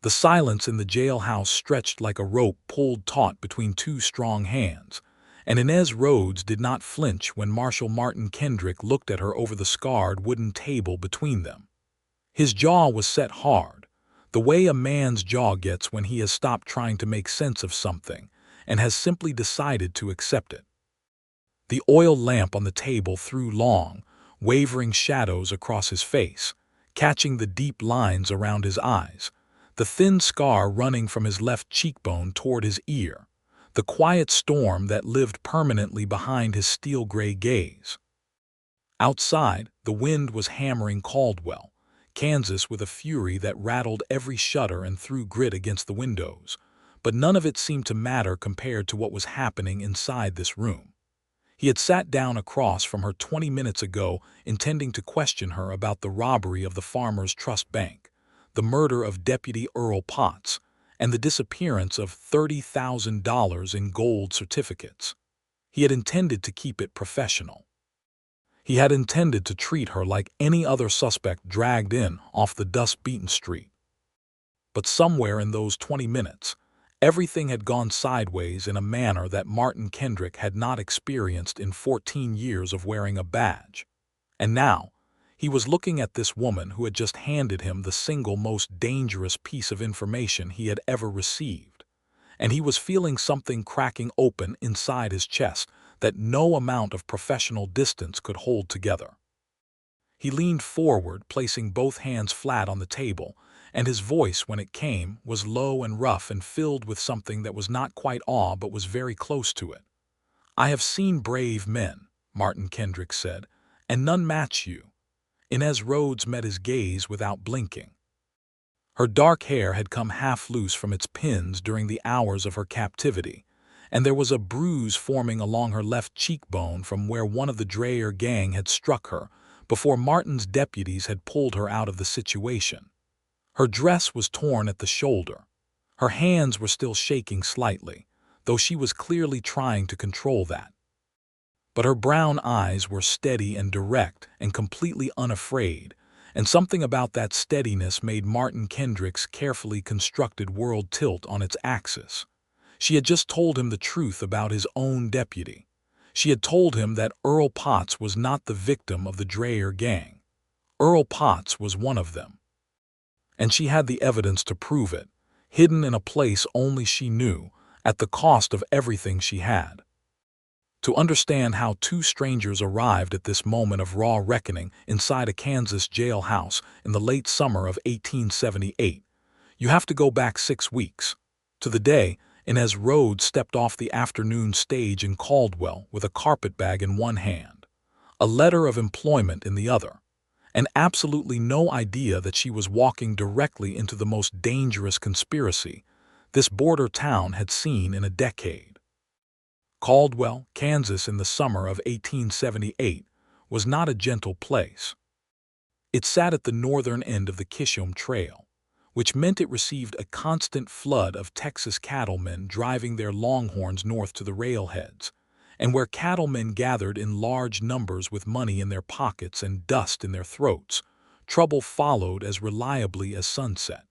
The silence in the jailhouse stretched like a rope pulled taut between two strong hands, and Inez Rhodes did not flinch when Marshal Martin Kendrick looked at her over the scarred wooden table between them. His jaw was set hard, the way a man's jaw gets when he has stopped trying to make sense of something and has simply decided to accept it. The oil lamp on the table threw long, wavering shadows across his face, catching the deep lines around his eyes, the thin scar running from his left cheekbone toward his ear, the quiet storm that lived permanently behind his steel-gray gaze. Outside, the wind was hammering Caldwell, Kansas, with a fury that rattled every shutter and threw grit against the windows, but none of it seemed to matter compared to what was happening inside this room. He had sat down across from her 20 minutes ago, intending to question her about the robbery of the Farmers Trust Bank, the murder of Deputy Earl Potts, and the disappearance of $30,000 in gold certificates. He had intended to keep it professional. He had intended to treat her like any other suspect dragged in off the dust-beaten street. But somewhere in those 20 minutes, everything had gone sideways in a manner that Martin Kendrick had not experienced in 14 years of wearing a badge. And now, he was looking at this woman who had just handed him the single most dangerous piece of information he had ever received. And he was feeling something cracking open inside his chest that no amount of professional distance could hold together. He leaned forward, placing both hands flat on the table, and his voice, when it came, was low and rough and filled with something that was not quite awe but was very close to it. "I have seen brave men," Martin Kendrick said, "and none match you." Inez Rhodes met his gaze without blinking. Her dark hair had come half loose from its pins during the hours of her captivity, and there was a bruise forming along her left cheekbone from where one of the Dreyer gang had struck her before Martin's deputies had pulled her out of the situation. Her dress was torn at the shoulder. Her hands were still shaking slightly, though she was clearly trying to control that. But her brown eyes were steady and direct and completely unafraid, and something about that steadiness made Martin Kendrick's carefully constructed world tilt on its axis. She had just told him the truth about his own deputy. She had told him that Earl Potts was not the victim of the Dreyer gang. Earl Potts was one of them. And she had the evidence to prove it, hidden in a place only she knew, at the cost of everything she had. To understand how two strangers arrived at this moment of raw reckoning inside a Kansas jailhouse in the late summer of 1878, you have to go back 6 weeks, to the day Inez Rhodes stepped off the afternoon stage in Caldwell with a carpetbag in one hand, a letter of employment in the other, and absolutely no idea that she was walking directly into the most dangerous conspiracy this border town had seen in a decade. Caldwell, Kansas in the summer of 1878 was not a gentle place. It sat at the northern end of the Kishom Trail, which meant it received a constant flood of Texas cattlemen driving their longhorns north to the railheads, and where cattlemen gathered in large numbers with money in their pockets and dust in their throats, trouble followed as reliably as sunset.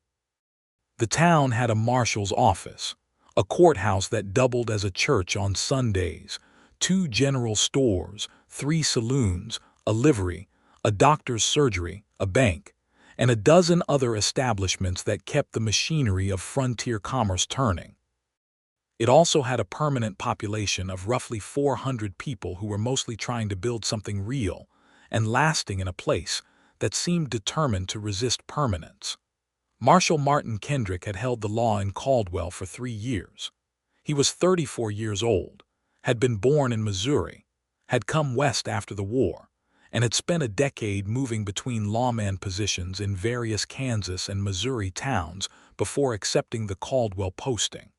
The town had a marshal's office, a courthouse that doubled as a church on Sundays, 2 general stores, 3 saloons, a livery, a doctor's surgery, a bank, and a dozen other establishments that kept the machinery of frontier commerce turning. It also had a permanent population of roughly 400 people who were mostly trying to build something real and lasting in a place that seemed determined to resist permanence. Marshal Martin Kendrick had held the law in Caldwell for 3 years. He was 34 years old, had been born in Missouri, had come west after the war, and had spent a decade moving between lawman positions in various Kansas and Missouri towns before accepting the Caldwell posting.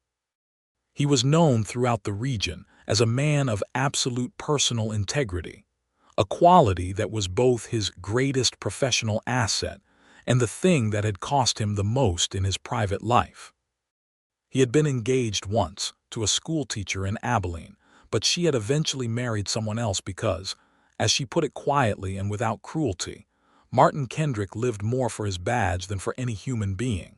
He was known throughout the region as a man of absolute personal integrity, a quality that was both his greatest professional asset and the thing that had cost him the most in his private life. He had been engaged once to a schoolteacher in Abilene, but she had eventually married someone else because, as she put it quietly and without cruelty, Martin Kendrick lived more for his badge than for any human being.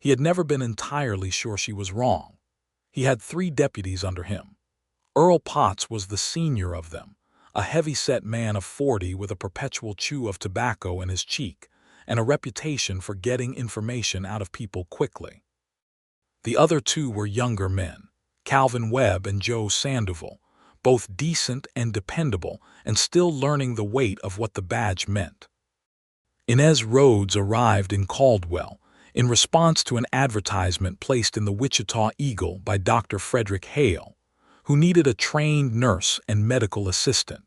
He had never been entirely sure she was wrong. He had 3 deputies under him. Earl Potts was the senior of them, a heavy-set man of 40 with a perpetual chew of tobacco in his cheek and a reputation for getting information out of people quickly. The other 2 were younger men, Calvin Webb and Joe Sandoval, both decent and dependable and still learning the weight of what the badge meant. Inez Rhodes arrived in Caldwell in response to an advertisement placed in the Wichita Eagle by Dr. Frederick Hale, who needed a trained nurse and medical assistant.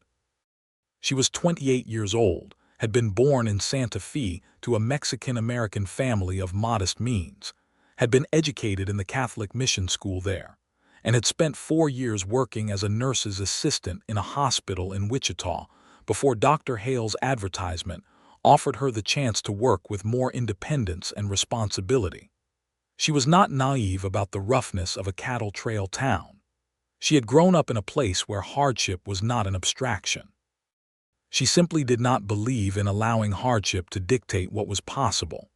She was 28 years old, had been born in Santa Fe to a Mexican-American family of modest means, had been educated in the Catholic mission school there, and had spent 4 years working as a nurse's assistant in a hospital in Wichita before Dr. Hale's advertisement offered her the chance to work with more independence and responsibility. She was not naive about the roughness of a cattle trail town. She had grown up in a place where hardship was not an abstraction. She simply did not believe in allowing hardship to dictate what was possible.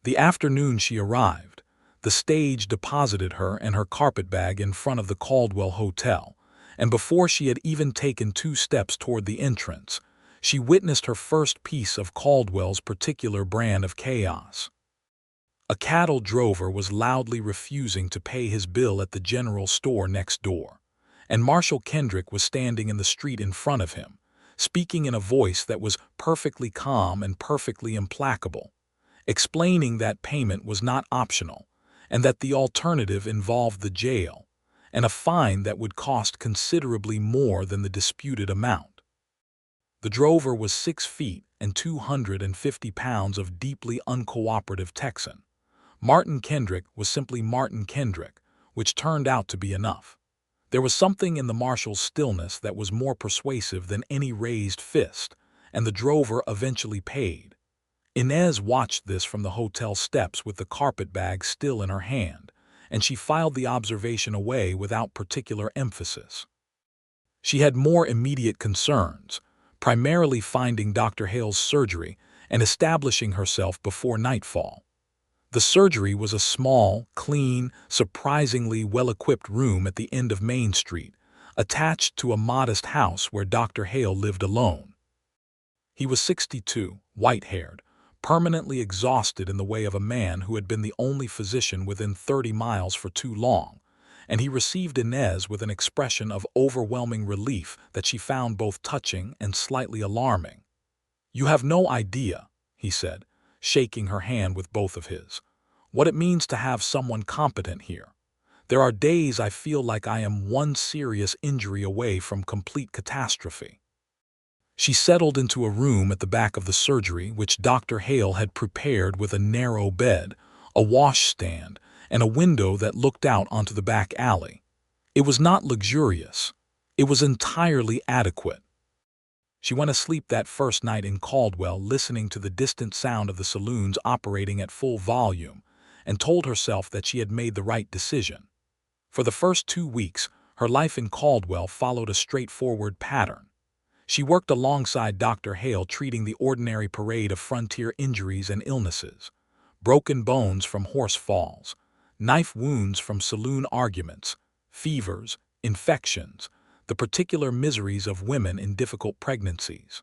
The afternoon she arrived, the stage deposited her and her carpetbag in front of the Caldwell Hotel, and before she had even taken 2 steps toward the entrance, she witnessed her first piece of Caldwell's particular brand of chaos. A cattle drover was loudly refusing to pay his bill at the general store next door, and Marshal Kendrick was standing in the street in front of him, speaking in a voice that was perfectly calm and perfectly implacable, explaining that payment was not optional and that the alternative involved the jail and a fine that would cost considerably more than the disputed amount. The drover was 6 feet and 250 pounds of deeply uncooperative Texan. Martin Kendrick was simply Martin Kendrick, which turned out to be enough. There was something in the marshal's stillness that was more persuasive than any raised fist, and the drover eventually paid. Inez watched this from the hotel steps with the carpetbag still in her hand, and she filed the observation away without particular emphasis. She had more immediate concerns, primarily finding Dr. Hale's surgery and establishing herself before nightfall. The surgery was a small, clean, surprisingly well-equipped room at the end of Main Street, attached to a modest house where Dr. Hale lived alone. He was 62, white-haired, permanently exhausted in the way of a man who had been the only physician within 30 miles for too long, and he received Inez with an expression of overwhelming relief that she found both touching and slightly alarming. "You have no idea," he said, shaking her hand with both of his, "what it means to have someone competent here. There are days I feel like I am one serious injury away from complete catastrophe." She settled into a room at the back of the surgery which Dr. Hale had prepared with a narrow bed, a washstand, and a window that looked out onto the back alley. It was not luxurious. It was entirely adequate. She went asleep that first night in Caldwell listening to the distant sound of the saloons operating at full volume and told herself that she had made the right decision. For the first 2 weeks, her life in Caldwell followed a straightforward pattern. She worked alongside Dr. Hale treating the ordinary parade of frontier injuries and illnesses, broken bones from horse falls, knife wounds from saloon arguments, fevers, infections, the particular miseries of women in difficult pregnancies.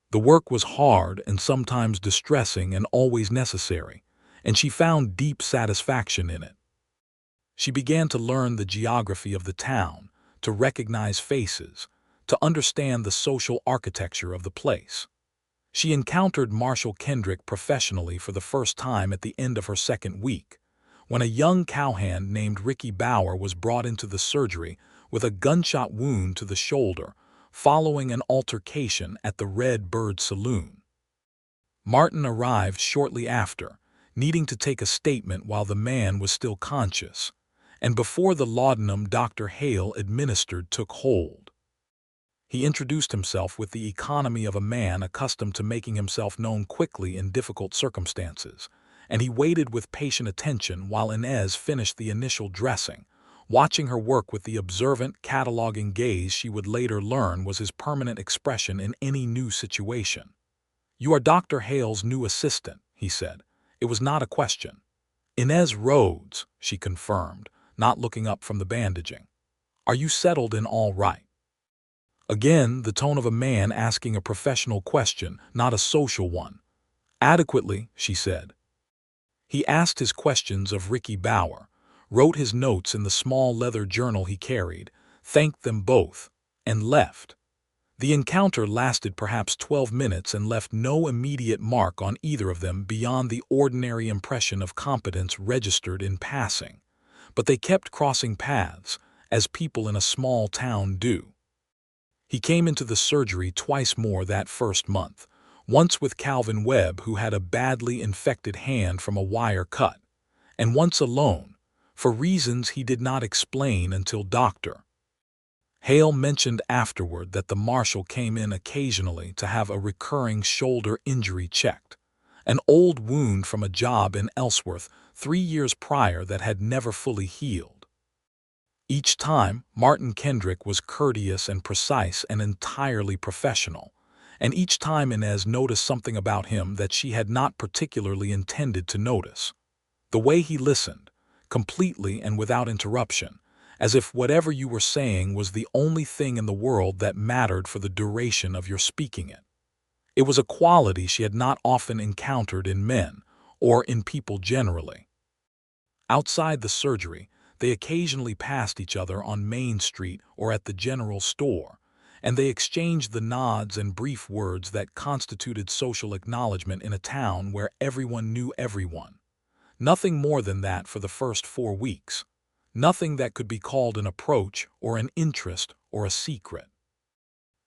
The work was hard and sometimes distressing and always necessary, and she found deep satisfaction in it. She began to learn the geography of the town, to recognize faces, to understand the social architecture of the place. She encountered Marshal Kendrick professionally for the first time at the end of her 2nd week, when a young cowhand named Ricky Bauer was brought into the surgery with a gunshot wound to the shoulder following an altercation at the Red Bird Saloon. Martin arrived shortly after, needing to take a statement while the man was still conscious, and before the laudanum Dr. Hale administered took hold. He introduced himself with the economy of a man accustomed to making himself known quickly in difficult circumstances, and he waited with patient attention while Inez finished the initial dressing, watching her work with the observant, cataloging gaze she would later learn was his permanent expression in any new situation. "You are Dr. Hale's new assistant," he said. It was not a question. Inez Rhodes, she confirmed, not looking up from the bandaging. Are you settled in all right? Again, the tone of a man asking a professional question, not a social one. Adequately, she said. He asked his questions of Ricky Bauer, wrote his notes in the small leather journal he carried, thanked them both, and left. The encounter lasted perhaps 12 minutes and left no immediate mark on either of them beyond the ordinary impression of competence registered in passing. But they kept crossing paths, as people in a small town do. He came into the surgery twice more that first month, once with Calvin Webb, who had a badly infected hand from a wire cut, and once alone, for reasons he did not explain until Dr. Hale mentioned afterward that the marshal came in occasionally to have a recurring shoulder injury checked, an old wound from a job in Ellsworth 3 years prior that had never fully healed. Each time, Martin Kendrick was courteous and precise and entirely professional, and each time Inez noticed something about him that she had not particularly intended to notice. The way he listened, completely and without interruption, as if whatever you were saying was the only thing in the world that mattered for the duration of your speaking it. It was a quality she had not often encountered in men, or in people generally. Outside the surgery, they occasionally passed each other on Main Street or at the general store, and they exchanged the nods and brief words that constituted social acknowledgement in a town where everyone knew everyone. Nothing more than that for the first 4 weeks. Nothing that could be called an approach or an interest or a secret.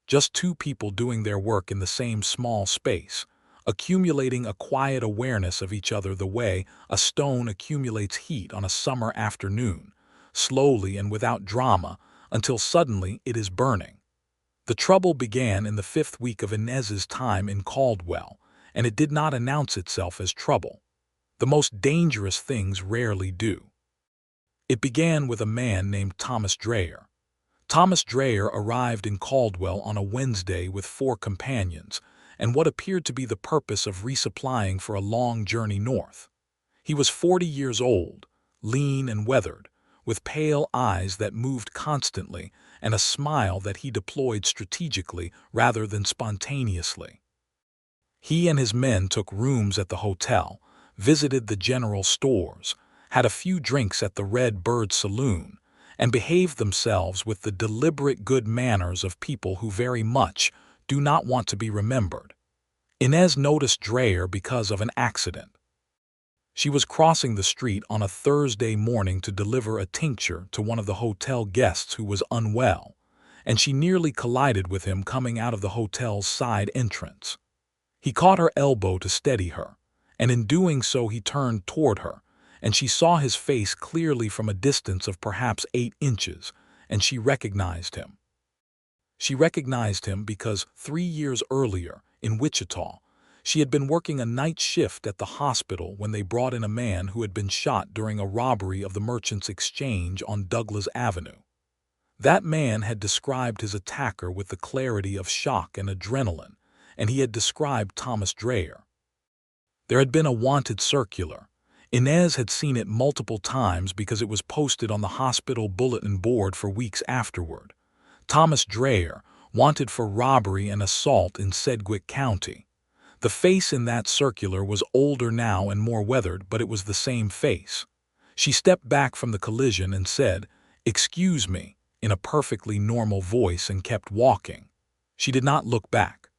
Just two people doing their work in the same small space, accumulating a quiet awareness of each other the way a stone accumulates heat on a summer afternoon, slowly and without drama, until suddenly it is burning. The trouble began in the 5th week of Inez's time in Caldwell, and it did not announce itself as trouble. The most dangerous things rarely do. It began with a man named Thomas Dreyer. Thomas Dreyer arrived in Caldwell on a Wednesday with 4 companions, and what appeared to be the purpose of resupplying for a long journey north. He was 40 years old, lean and weathered, with pale eyes that moved constantly and a smile that he deployed strategically rather than spontaneously. He and his men took rooms at the hotel, visited the general stores, had a few drinks at the Red Bird Saloon, and behaved themselves with the deliberate good manners of people who very much do not want to be remembered. Inez noticed Dreyer because of an accident. She was crossing the street on a Thursday morning to deliver a tincture to one of the hotel guests who was unwell, and she nearly collided with him coming out of the hotel's side entrance. He caught her elbow to steady her, and in doing so he turned toward her, and she saw his face clearly from a distance of perhaps 8 inches, and she recognized him. She recognized him because 3 years earlier, in Wichita, she had been working a night shift at the hospital when they brought in a man who had been shot during a robbery of the Merchants Exchange on Douglas Avenue. That man had described his attacker with the clarity of shock and adrenaline, and he had described Thomas Dreyer. There had been a wanted circular. Inez had seen it multiple times because it was posted on the hospital bulletin board for weeks afterward. Thomas Dreyer, wanted for robbery and assault in Sedgwick County. The face in that circular was older now and more weathered, but it was the same face. She stepped back from the collision and said, "Excuse me," in a perfectly normal voice and kept walking. She did not look back.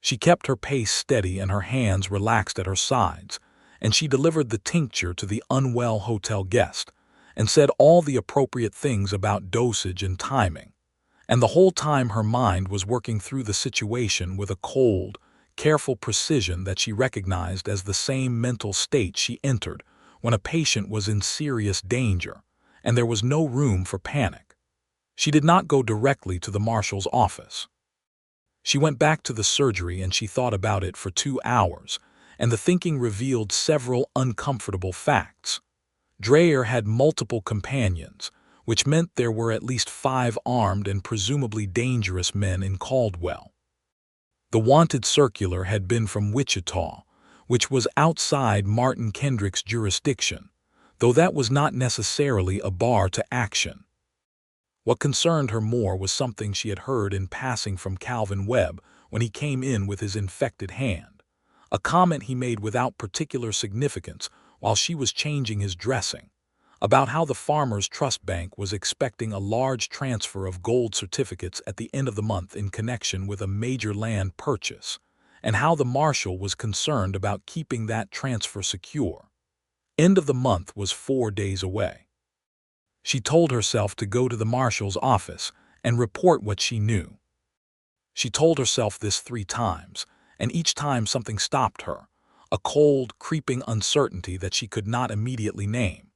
She kept her pace steady and her hands relaxed at her sides, and she delivered the tincture to the unwell hotel guest and said all the appropriate things about dosage and timing. And the whole time her mind was working through the situation with a cold, careful precision that she recognized as the same mental state she entered when a patient was in serious danger, and there was no room for panic. She did not go directly to the marshal's office. She went back to the surgery and she thought about it for 2 hours, and the thinking revealed several uncomfortable facts. Dreyer had multiple companions, which meant there were at least 5 armed and presumably dangerous men in Caldwell. The wanted circular had been from Wichita, which was outside Martin Kendrick's jurisdiction, though that was not necessarily a bar to action. What concerned her more was something she had heard in passing from Calvin Webb when he came in with his infected hand, a comment he made without particular significance while she was changing his dressing, about how the Farmers Trust Bank was expecting a large transfer of gold certificates at the end of the month in connection with a major land purchase, and how the marshal was concerned about keeping that transfer secure. End of the month was 4 days away. She told herself to go to the marshal's office and report what she knew. She told herself this 3 times, and each time something stopped her, a cold, creeping uncertainty that she could not immediately name.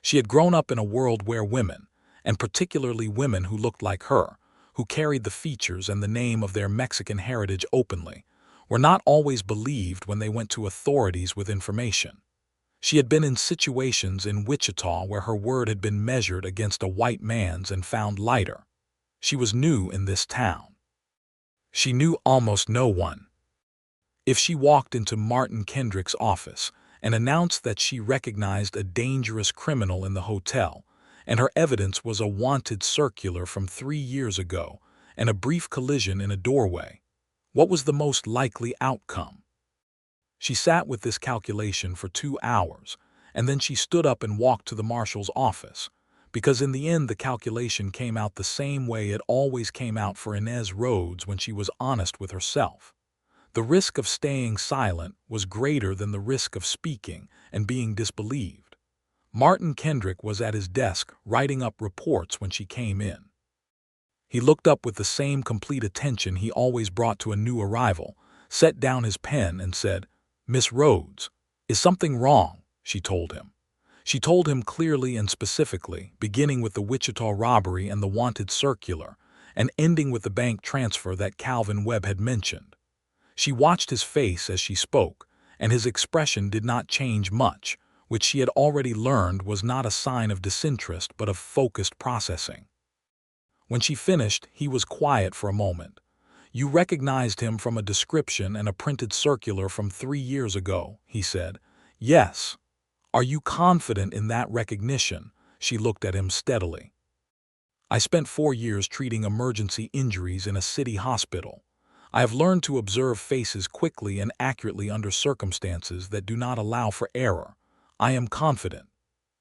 She had grown up in a world where women, and particularly women who looked like her, who carried the features and the name of their Mexican heritage openly, were not always believed when they went to authorities with information. She had been in situations in Wichita where her word had been measured against a white man's and found lighter. She was new in this town. She knew almost no one. If she walked into Martin Kendrick's office and announced that she recognized a dangerous criminal in the hotel, and her evidence was a wanted circular from 3 years ago and a brief collision in a doorway, what was the most likely outcome? She sat with this calculation for 2 hours, and then she stood up and walked to the marshal's office, because in the end the calculation came out the same way it always came out for Inez Rhodes when she was honest with herself. The risk of staying silent was greater than the risk of speaking and being disbelieved. Martin Kendrick was at his desk writing up reports when she came in. He looked up with the same complete attention he always brought to a new arrival, set down his pen and said, "Miss Rhodes, is something wrong?" she told him. She told him clearly and specifically, beginning with the Wichita robbery and the wanted circular, and ending with the bank transfer that Calvin Webb had mentioned. She watched his face as she spoke, and his expression did not change much, which she had already learned was not a sign of disinterest but of focused processing. When she finished, he was quiet for a moment. "You recognized him from a description and a printed circular from 3 years ago," he said. "Yes. Are you confident in that recognition?" She looked at him steadily. "I spent 4 years treating emergency injuries in a city hospital. I have learned to observe faces quickly and accurately under circumstances that do not allow for error. I am confident."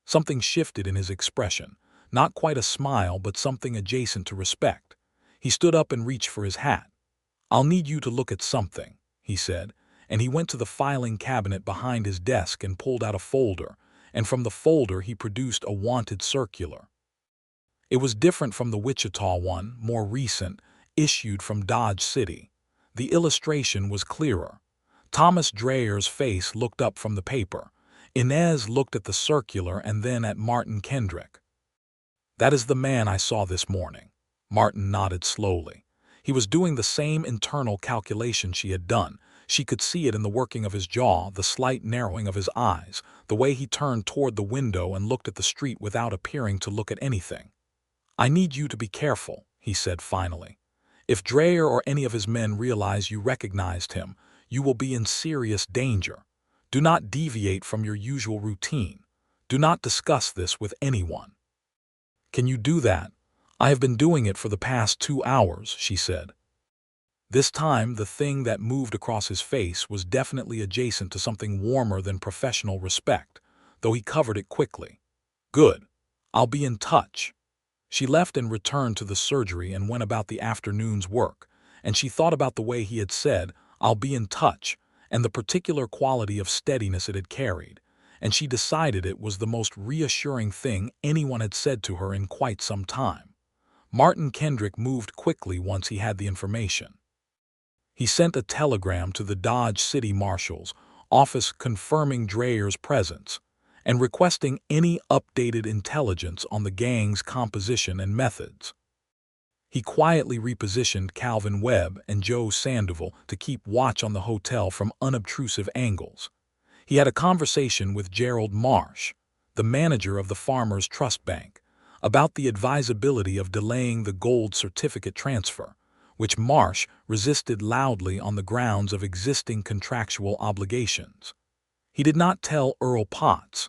Something shifted in his expression, not quite a smile but something adjacent to respect. He stood up and reached for his hat. "I'll need you to look at something," he said, and he went to the filing cabinet behind his desk and pulled out a folder, and from the folder he produced a wanted circular. It was different from the Wichita one, more recent, issued from Dodge City. The illustration was clearer. Thomas Drayer's face looked up from the paper. Inez looked at the circular and then at Martin Kendrick. "That is the man I saw this morning." Martin nodded slowly. He was doing the same internal calculation she had done. She could see it in the working of his jaw, the slight narrowing of his eyes, the way he turned toward the window and looked at the street without appearing to look at anything. "I need you to be careful," he said finally. "If Dreyer or any of his men realize you recognized him, you will be in serious danger. Do not deviate from your usual routine. Do not discuss this with anyone." "Can you do that?" "I have been doing it for the past 2 hours," she said. This time, the thing that moved across his face was definitely adjacent to something warmer than professional respect, though he covered it quickly. "Good. I'll be in touch." She left and returned to the surgery and went about the afternoon's work, and she thought about the way he had said, "I'll be in touch," and the particular quality of steadiness it had carried, and she decided it was the most reassuring thing anyone had said to her in quite some time. Martin Kendrick moved quickly once he had the information. He sent a telegram to the Dodge City Marshal's office confirming Drayer's presence and requesting any updated intelligence on the gang's composition and methods. He quietly repositioned Calvin Webb and Joe Sandoval to keep watch on the hotel from unobtrusive angles. He had a conversation with Gerald Marsh, the manager of the Farmers Trust Bank, about the advisability of delaying the gold certificate transfer, which Marsh resisted loudly on the grounds of existing contractual obligations. He did not tell Earl Potts.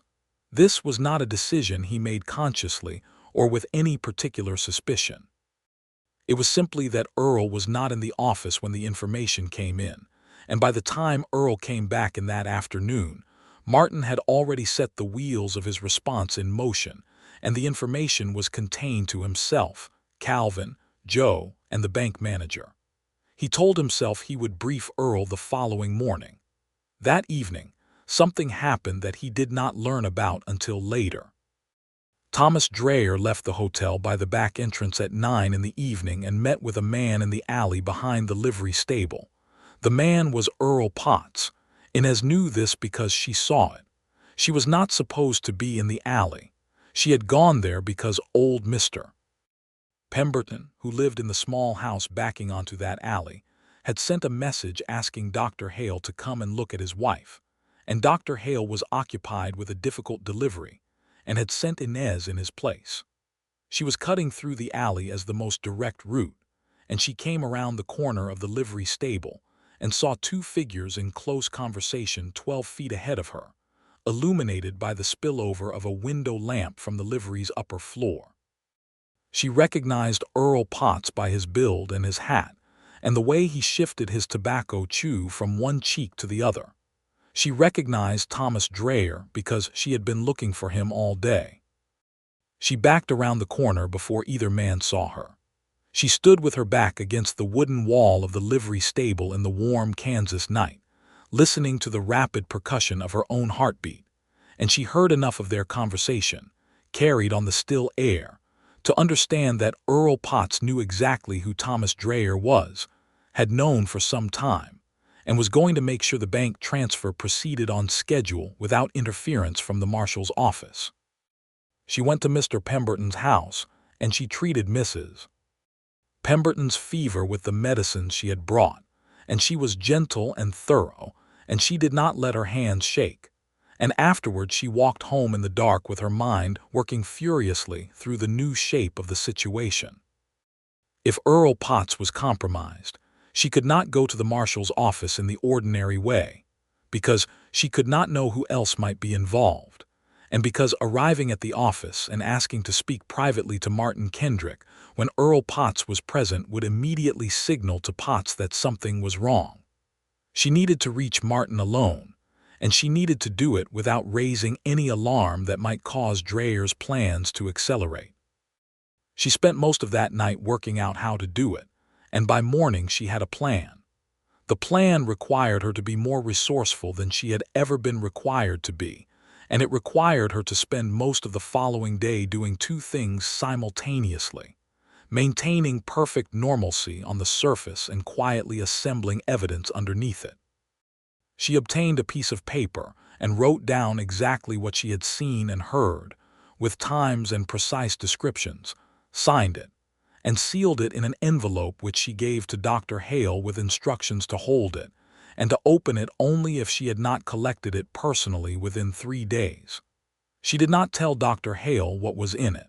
This was not a decision he made consciously or with any particular suspicion. It was simply that Earl was not in the office when the information came in, and by the time Earl came back in that afternoon, Martin had already set the wheels of his response in motion, and the information was contained to himself, Calvin, Joe, and the bank manager. He told himself he would brief Earl the following morning. That evening, something happened that he did not learn about until later. Thomas Dreyer left the hotel by the back entrance at 9 in the evening and met with a man in the alley behind the livery stable. The man was Earl Potts. Inez knew this because she saw it. She was not supposed to be in the alley. She had gone there because old Mr. Pemberton, who lived in the small house backing onto that alley, had sent a message asking Dr. Hale to come and look at his wife, and Dr. Hale was occupied with a difficult delivery and had sent Inez in his place. She was cutting through the alley as the most direct route, and she came around the corner of the livery stable and saw two figures in close conversation 12 feet ahead of her, illuminated by the spillover of a window lamp from the livery's upper floor. She recognized Earl Potts by his build and his hat, and the way he shifted his tobacco chew from one cheek to the other. She recognized Thomas Dreyer because she had been looking for him all day. She backed around the corner before either man saw her. She stood with her back against the wooden wall of the livery stable in the warm Kansas night, listening to the rapid percussion of her own heartbeat, and she heard enough of their conversation, carried on the still air, to understand that Earl Potts knew exactly who Thomas Dreyer was, had known for some time, and was going to make sure the bank transfer proceeded on schedule without interference from the marshal's office. She went to Mr. Pemberton's house, and she treated Mrs. Pemberton's fever with the medicines she had brought, and she was gentle and thorough, and she did not let her hands shake. And afterward she walked home in the dark with her mind working furiously through the new shape of the situation. If Earl Potts was compromised, she could not go to the marshal's office in the ordinary way, because she could not know who else might be involved, and because arriving at the office and asking to speak privately to Martin Kendrick when Earl Potts was present would immediately signal to Potts that something was wrong. She needed to reach Martin alone, and she needed to do it without raising any alarm that might cause Dreyer's plans to accelerate. She spent most of that night working out how to do it, and by morning she had a plan. The plan required her to be more resourceful than she had ever been required to be, and it required her to spend most of the following day doing two things simultaneously: maintaining perfect normalcy on the surface and quietly assembling evidence underneath it. She obtained a piece of paper and wrote down exactly what she had seen and heard, with times and precise descriptions, signed it, and sealed it in an envelope which she gave to Dr. Hale with instructions to hold it, and to open it only if she had not collected it personally within 3 days. She did not tell Dr. Hale what was in it.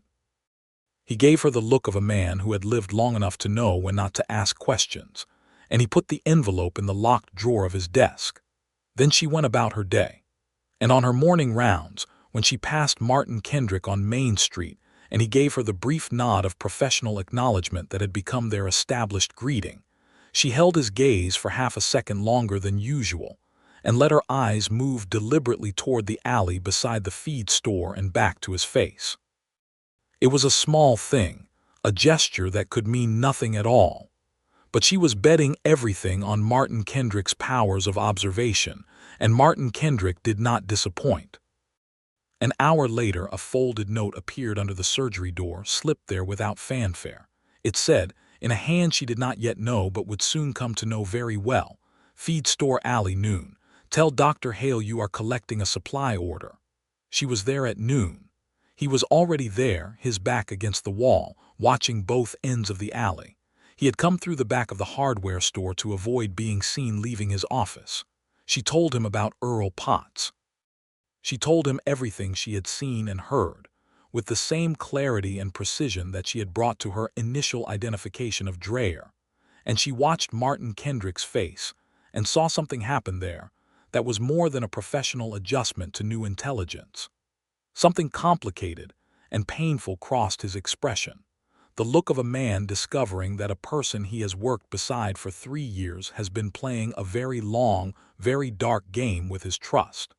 He gave her the look of a man who had lived long enough to know when not to ask questions, and he put the envelope in the locked drawer of his desk. Then she went about her day, and on her morning rounds, when she passed Martin Kendrick on Main Street, and he gave her the brief nod of professional acknowledgement that had become their established greeting, she held his gaze for half a second longer than usual, and let her eyes move deliberately toward the alley beside the feed store and back to his face. It was a small thing, a gesture that could mean nothing at all, but she was betting everything on Martin Kendrick's powers of observation, and Martin Kendrick did not disappoint. An hour later, a folded note appeared under the surgery door, slipped there without fanfare. It said, in a hand she did not yet know but would soon come to know very well, "Feed Store Alley, noon. Tell Dr. Hale you are collecting a supply order." She was there at noon. He was already there, his back against the wall, watching both ends of the alley. He had come through the back of the hardware store to avoid being seen leaving his office. She told him about Earl Potts. She told him everything she had seen and heard, with the same clarity and precision that she had brought to her initial identification of Dreyer, and she watched Martin Kendrick's face and saw something happen there that was more than a professional adjustment to new intelligence. Something complicated and painful crossed his expression, the look of a man discovering that a person he has worked beside for 3 years has been playing a very long, very dark game with his trust.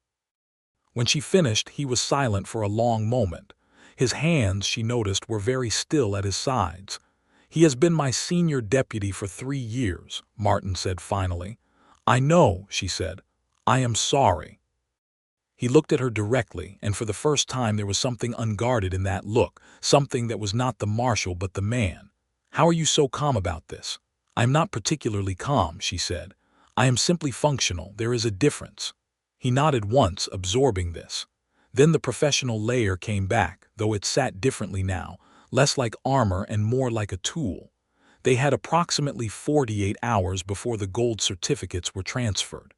When she finished, he was silent for a long moment. His hands, she noticed, were very still at his sides. "He has been my senior deputy for 3 years," Martin said finally. "I know," she said. "I am sorry." He looked at her directly, and for the first time there was something unguarded in that look, something that was not the marshal but the man. "How are you so calm about this?" "I am not particularly calm," she said. "I am simply functional. There is a difference." He nodded once, absorbing this. Then the professional layer came back, though it sat differently now, less like armor and more like a tool. They had approximately 48 hours before the gold certificates were transferred.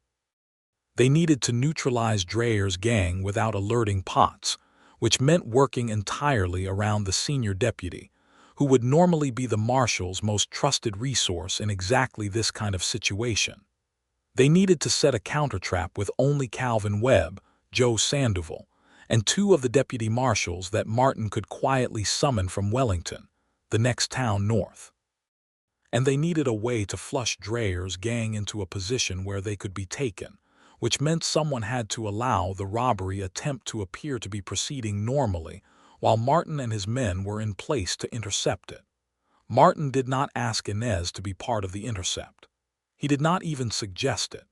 They needed to neutralize Dreyer's gang without alerting Potts, which meant working entirely around the senior deputy, who would normally be the marshal's most trusted resource in exactly this kind of situation. They needed to set a countertrap with only Calvin Webb, Joe Sandoval, and 2 of the deputy marshals that Martin could quietly summon from Wellington, the next town north. And they needed a way to flush Dreyer's gang into a position where they could be taken, which meant someone had to allow the robbery attempt to appear to be proceeding normally while Martin and his men were in place to intercept it. Martin did not ask Inez to be part of the intercept. He did not even suggest it.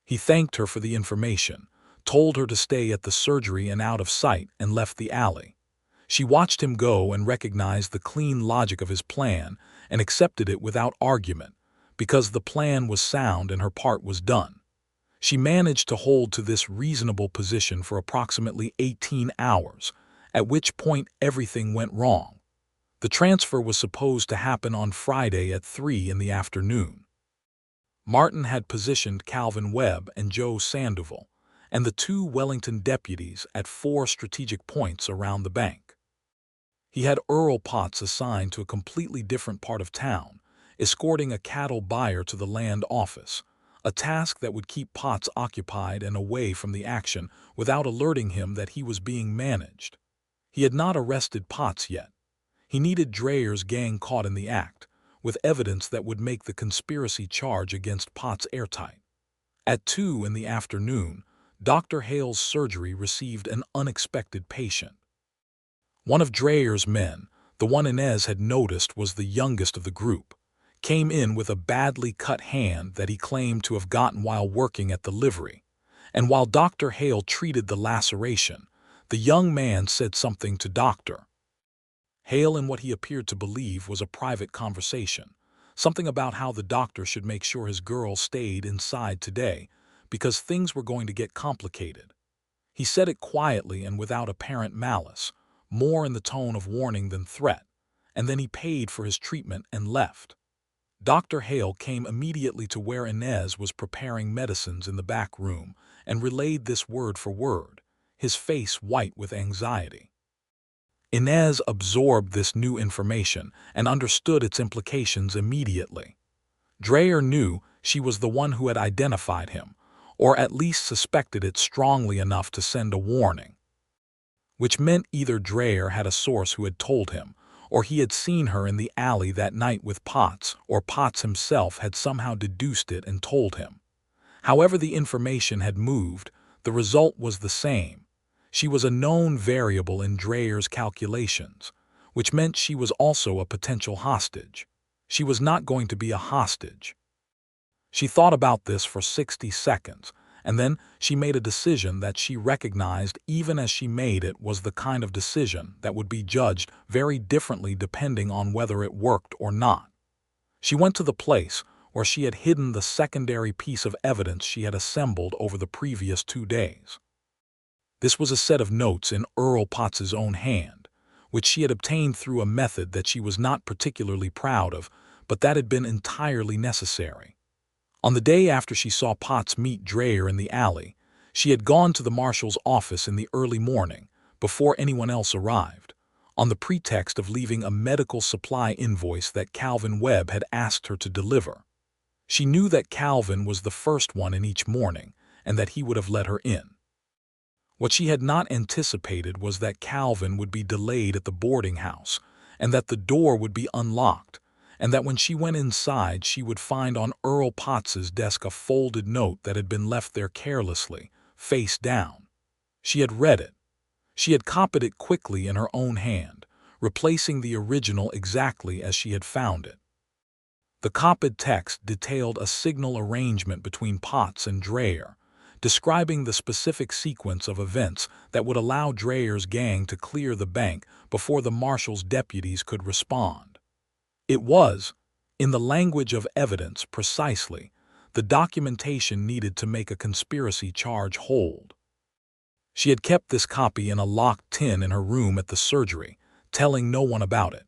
He thanked her for the information, told her to stay at the surgery and out of sight, and left the alley. She watched him go and recognized the clean logic of his plan and accepted it without argument, because the plan was sound and her part was done. She managed to hold to this reasonable position for approximately 18 hours, at which point everything went wrong. The transfer was supposed to happen on Friday at 3 in the afternoon. Martin had positioned Calvin Webb and Joe Sandoval and the 2 Wellington deputies at 4 strategic points around the bank. He had Earl Potts assigned to a completely different part of town, escorting a cattle buyer to the land office, a task that would keep Potts occupied and away from the action without alerting him that he was being managed. He had not arrested Potts yet. He needed Dreyer's gang caught in the act, with evidence that would make the conspiracy charge against Potts airtight. At 2 in the afternoon, Dr. Hale's surgery received an unexpected patient. One of Dreyer's men, the one Inez had noticed was the youngest of the group, came in with a badly cut hand that he claimed to have gotten while working at the livery, and while Dr. Hale treated the laceration, the young man said something to Dr. Hale in what he appeared to believe was a private conversation, something about how the doctor should make sure his girl stayed inside today because things were going to get complicated. He said it quietly and without apparent malice, more in the tone of warning than threat, and then he paid for his treatment and left. Dr. Hale came immediately to where Inez was preparing medicines in the back room and relayed this word for word, his face white with anxiety. Inez absorbed this new information and understood its implications immediately. Dreyer knew she was the one who had identified him, or at least suspected it strongly enough to send a warning. Which meant either Dreyer had a source who had told him, or he had seen her in the alley that night with Potts, or Potts himself had somehow deduced it and told him. However the information had moved, the result was the same. She was a known variable in Dreyer's calculations, which meant she was also a potential hostage. She was not going to be a hostage. She thought about this for 60 seconds, and then she made a decision that she recognized even as she made it was the kind of decision that would be judged very differently depending on whether it worked or not. She went to the place where she had hidden the secondary piece of evidence she had assembled over the previous 2 days. This was a set of notes in Earl Potts's own hand, which she had obtained through a method that she was not particularly proud of, but that had been entirely necessary. On the day after she saw Potts meet Dreyer in the alley, she had gone to the marshal's office in the early morning, before anyone else arrived, on the pretext of leaving a medical supply invoice that Calvin Webb had asked her to deliver. She knew that Calvin was the first one in each morning and that he would have let her in. What she had not anticipated was that Calvin would be delayed at the boarding house and that the door would be unlocked, and that when she went inside she would find on Earl Potts's desk a folded note that had been left there carelessly, face down. She had read it. She had copied it quickly in her own hand, replacing the original exactly as she had found it. The copied text detailed a signal arrangement between Potts and Dreyer, describing the specific sequence of events that would allow Dreyer's gang to clear the bank before the marshal's deputies could respond. It was, in the language of evidence precisely, the documentation needed to make a conspiracy charge hold. She had kept this copy in a locked tin in her room at the surgery, telling no one about it.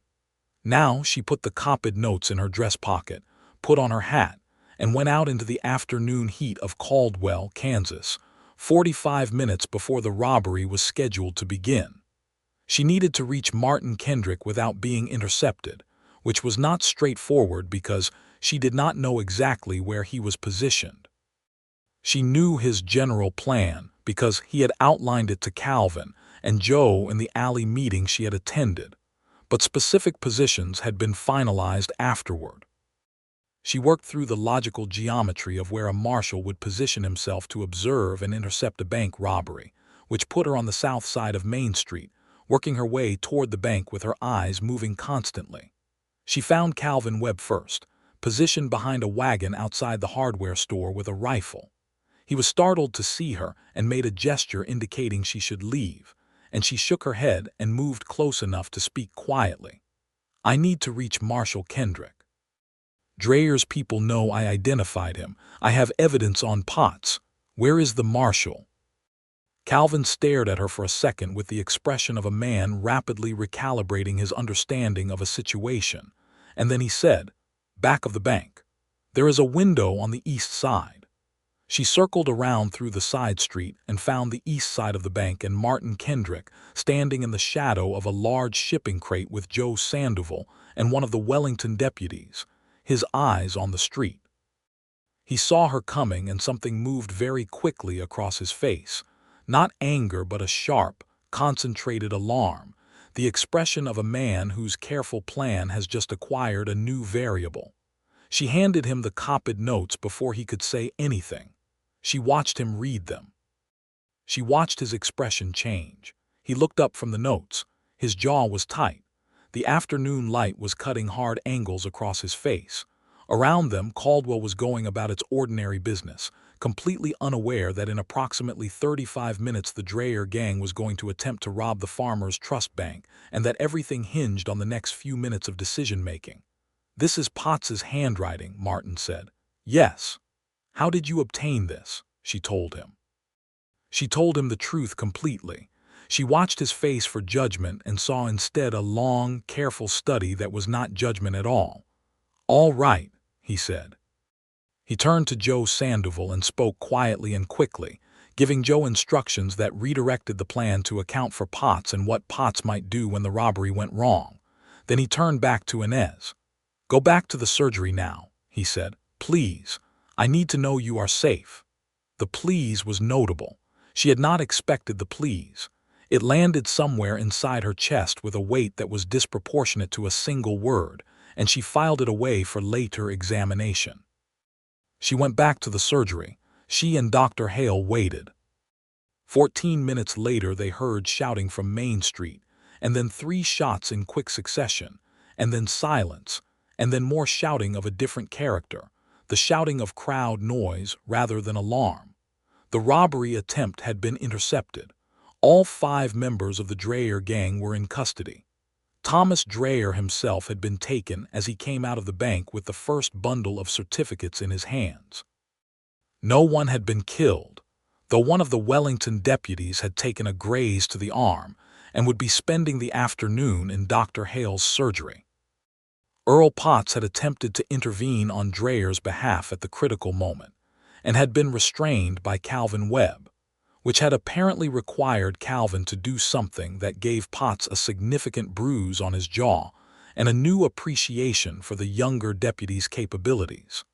Now she put the copied notes in her dress pocket, put on her hat, and went out into the afternoon heat of Caldwell, Kansas, 45 minutes before the robbery was scheduled to begin. She needed to reach Martin Kendrick without being intercepted, which was not straightforward because she did not know exactly where he was positioned. She knew his general plan because he had outlined it to Calvin and Joe in the alley meeting she had attended, but specific positions had been finalized afterward. She worked through the logical geometry of where a marshal would position himself to observe and intercept a bank robbery, which put her on the south side of Main Street, working her way toward the bank with her eyes moving constantly. She found Calvin Webb first, positioned behind a wagon outside the hardware store with a rifle. He was startled to see her and made a gesture indicating she should leave, and she shook her head and moved close enough to speak quietly. "I need to reach Marshal Kendrick. Dreyer's people know I identified him. I have evidence on Potts. Where is the marshal?" Calvin stared at her for a second with the expression of a man rapidly recalibrating his understanding of a situation, and then he said, "Back of the bank. There is a window on the east side." She circled around through the side street and found the east side of the bank and Martin Kendrick standing in the shadow of a large shipping crate with Joe Sandoval and one of the Wellington deputies, his eyes on the street. He saw her coming and something moved very quickly across his face. Not anger, but a sharp, concentrated alarm, the expression of a man whose careful plan has just acquired a new variable. She handed him the copied notes before he could say anything. She watched him read them. She watched his expression change. He looked up from the notes. His jaw was tight. The afternoon light was cutting hard angles across his face. Around them, Caldwell was going about its ordinary business, completely unaware that in approximately 35 minutes the Dreyer gang was going to attempt to rob the Farmers Trust Bank, and that everything hinged on the next few minutes of decision-making. "This is Potts's handwriting," Martin said. "Yes." "How did you obtain this?" she told him. She told him the truth completely. She watched his face for judgment and saw instead a long, careful study that was not judgment at all. "All right," he said. He turned to Joe Sandoval and spoke quietly and quickly, giving Joe instructions that redirected the plan to account for Potts and what Potts might do when the robbery went wrong. Then he turned back to Inez. "Go back to the surgery now," he said. "Please. I need to know you are safe." The please was notable. She had not expected the please. It landed somewhere inside her chest with a weight that was disproportionate to a single word, and she filed it away for later examination. She went back to the surgery. She and Dr. Hale waited. 14 minutes later they heard shouting from Main Street, and then 3 shots in quick succession, and then silence, and then more shouting of a different character, the shouting of crowd noise rather than alarm. The robbery attempt had been intercepted. All 5 members of the Dreyer gang were in custody. Thomas Dreyer himself had been taken as he came out of the bank with the first bundle of certificates in his hands. No one had been killed, though one of the Wellington deputies had taken a graze to the arm and would be spending the afternoon in Dr. Hale's surgery. Earl Potts had attempted to intervene on Dreyer's behalf at the critical moment, and had been restrained by Calvin Webb. which had apparently required Calvin to do something that gave Potts a significant bruise on his jaw and a new appreciation for the younger deputy's capabilities.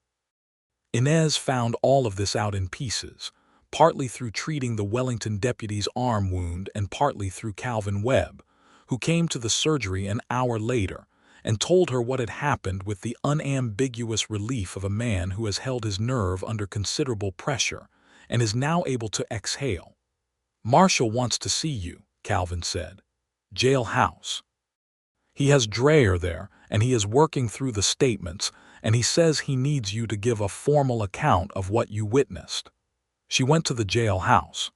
Inez found all of this out in pieces, partly through treating the Wellington deputy's arm wound and partly through Calvin Webb, who came to the surgery an hour later and told her what had happened with the unambiguous relief of a man who has held his nerve under considerable pressure and is now able to exhale. "Marshal wants to see you," Calvin said. "Jailhouse. He has Dreyer there, and he is working through the statements, and he says he needs you to give a formal account of what you witnessed." She went to the jailhouse.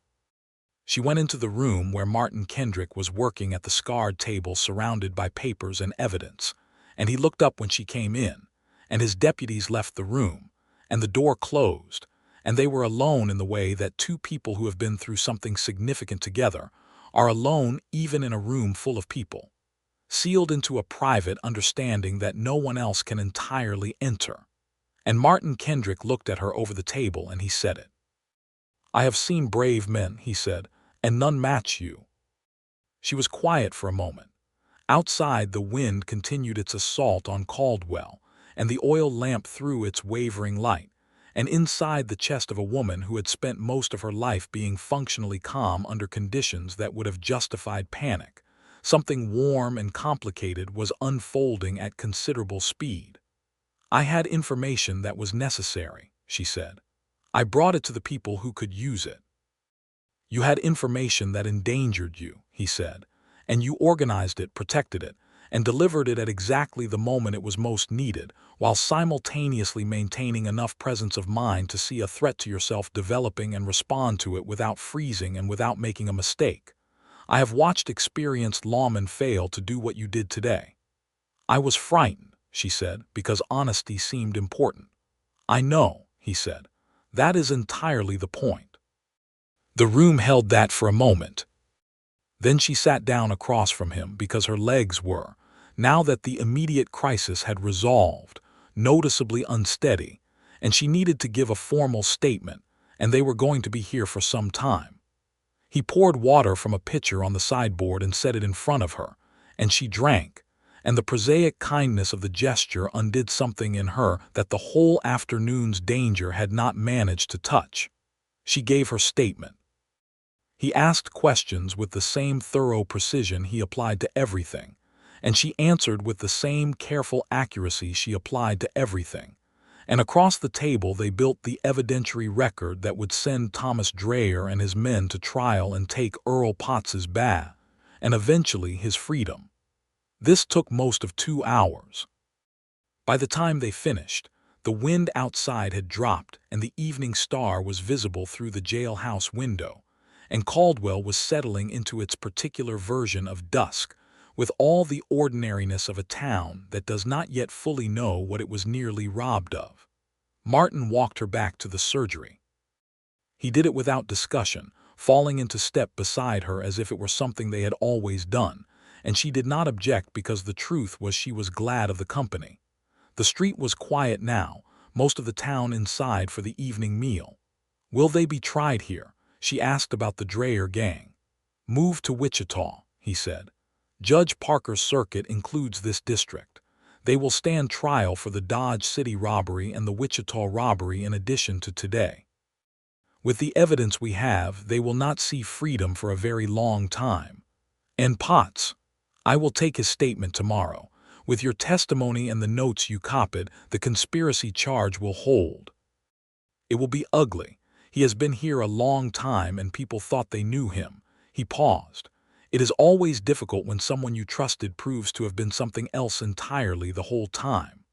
She went into the room where Martin Kendrick was working at the scarred table surrounded by papers and evidence, and he looked up when she came in, and his deputies left the room, and the door closed, and they were alone in the way that two people who have been through something significant together are alone even in a room full of people, sealed into a private understanding that no one else can entirely enter. And Martin Kendrick looked at her over the table and he said it. "I have seen brave men," he said, "and none match you." She was quiet for a moment. Outside, the wind continued its assault on Caldwell, and the oil lamp threw its wavering light, and inside the chest of a woman who had spent most of her life being functionally calm under conditions that would have justified panic, something warm and complicated was unfolding at considerable speed. "I had information that was necessary," she said. "I brought it to the people who could use it." "You had information that endangered you," he said, "and you organized it, protected it, and delivered it at exactly the moment it was most needed, while simultaneously maintaining enough presence of mind to see a threat to yourself developing and respond to it without freezing and without making a mistake. I have watched experienced lawmen fail to do what you did today." "I was frightened," she said, "because honesty seemed important." "I know," he said. "That is entirely the point." The room held that for a moment. Then she sat down across from him because her legs were, now that the immediate crisis had resolved, noticeably unsteady, and she needed to give a formal statement, and they were going to be here for some time. He poured water from a pitcher on the sideboard and set it in front of her, and she drank, and the prosaic kindness of the gesture undid something in her that the whole afternoon's danger had not managed to touch. She gave her statement. He asked questions with the same thorough precision he applied to everything, and she answered with the same careful accuracy she applied to everything. And across the table they built the evidentiary record that would send Thomas Dreyer and his men to trial and take Earl Potts's bath, and eventually his freedom. This took most of 2 hours. By the time they finished, the wind outside had dropped and the evening star was visible through the jailhouse window, and Caldwell was settling into its particular version of dusk, with all the ordinariness of a town that does not yet fully know what it was nearly robbed of. Martin walked her back to the surgery. He did it without discussion, falling into step beside her as if it were something they had always done, and she did not object because the truth was she was glad of the company. The street was quiet now, most of the town inside for the evening meal. "Will they be tried here?" she asked about the Dreyer gang. "Move to Wichita," he said. "Judge Parker's circuit includes this district. They will stand trial for the Dodge City robbery and the Wichita robbery in addition to today. With the evidence we have, they will not see freedom for a very long time. And Potts, I will take his statement tomorrow. With your testimony and the notes you copied, the conspiracy charge will hold. It will be ugly. He has been here a long time and people thought they knew him." He paused. "It is always difficult when someone you trusted proves to have been something else entirely the whole time."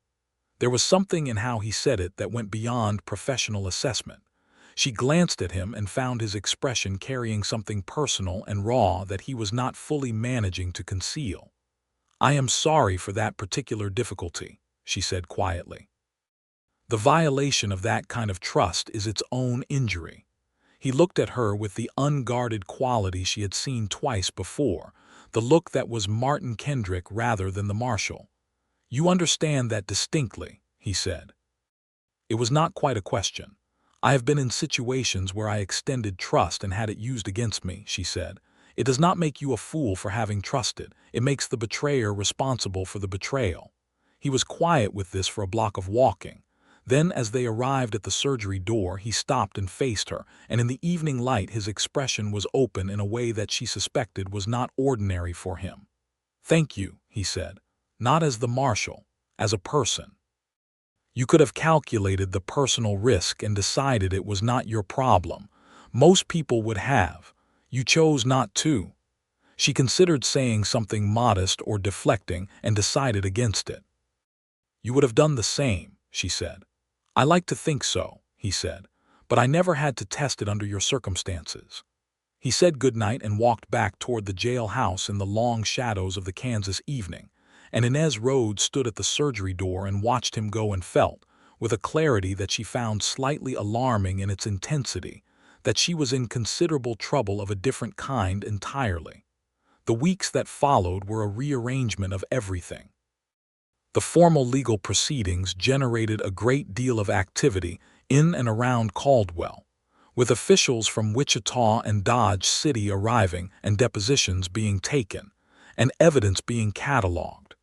There was something in how he said it that went beyond professional assessment. She glanced at him and found his expression carrying something personal and raw that he was not fully managing to conceal. "I am sorry for that particular difficulty," she said quietly. "The violation of that kind of trust is its own injury." He looked at her with the unguarded quality she had seen twice before, the look that was Martin Kendrick rather than the Marshal. "You understand that distinctly," he said. It was not quite a question. "I have been in situations where I extended trust and had it used against me," she said. "It does not make you a fool for having trusted. It makes the betrayer responsible for the betrayal." He was quiet with this for a block of walking. Then, as they arrived at the surgery door, he stopped and faced her, and in the evening light his expression was open in a way that she suspected was not ordinary for him. "Thank you," he said. "Not as the marshal, as a person. You could have calculated the personal risk and decided it was not your problem. Most people would have. You chose not to." She considered saying something modest or deflecting and decided against it. "You would have done the same," she said. "I like to think so," he said, "but I never had to test it under your circumstances." He said goodnight and walked back toward the jailhouse in the long shadows of the Kansas evening, and Inez Rhodes stood at the surgery door and watched him go and felt, with a clarity that she found slightly alarming in its intensity, that she was in considerable trouble of a different kind entirely. The weeks that followed were a rearrangement of everything. The formal legal proceedings generated a great deal of activity in and around Caldwell, with officials from Wichita and Dodge City arriving and depositions being taken, and evidence being cataloged.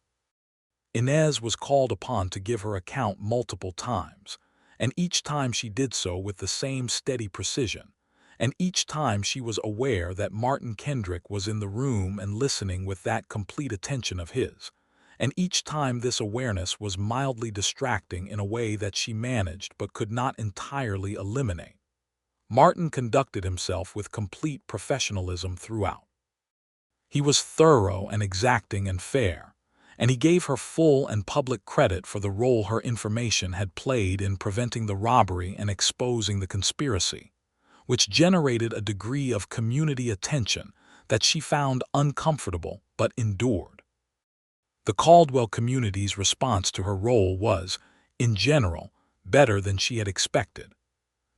Inez was called upon to give her account multiple times, and each time she did so with the same steady precision, and each time she was aware that Martin Kendrick was in the room and listening with that complete attention of his, and each time this awareness was mildly distracting in a way that she managed but could not entirely eliminate. Martin conducted himself with complete professionalism throughout. He was thorough and exacting and fair, and he gave her full and public credit for the role her information had played in preventing the robbery and exposing the conspiracy, which generated a degree of community attention that she found uncomfortable but endured. The Caldwell community's response to her role was, in general, better than she had expected.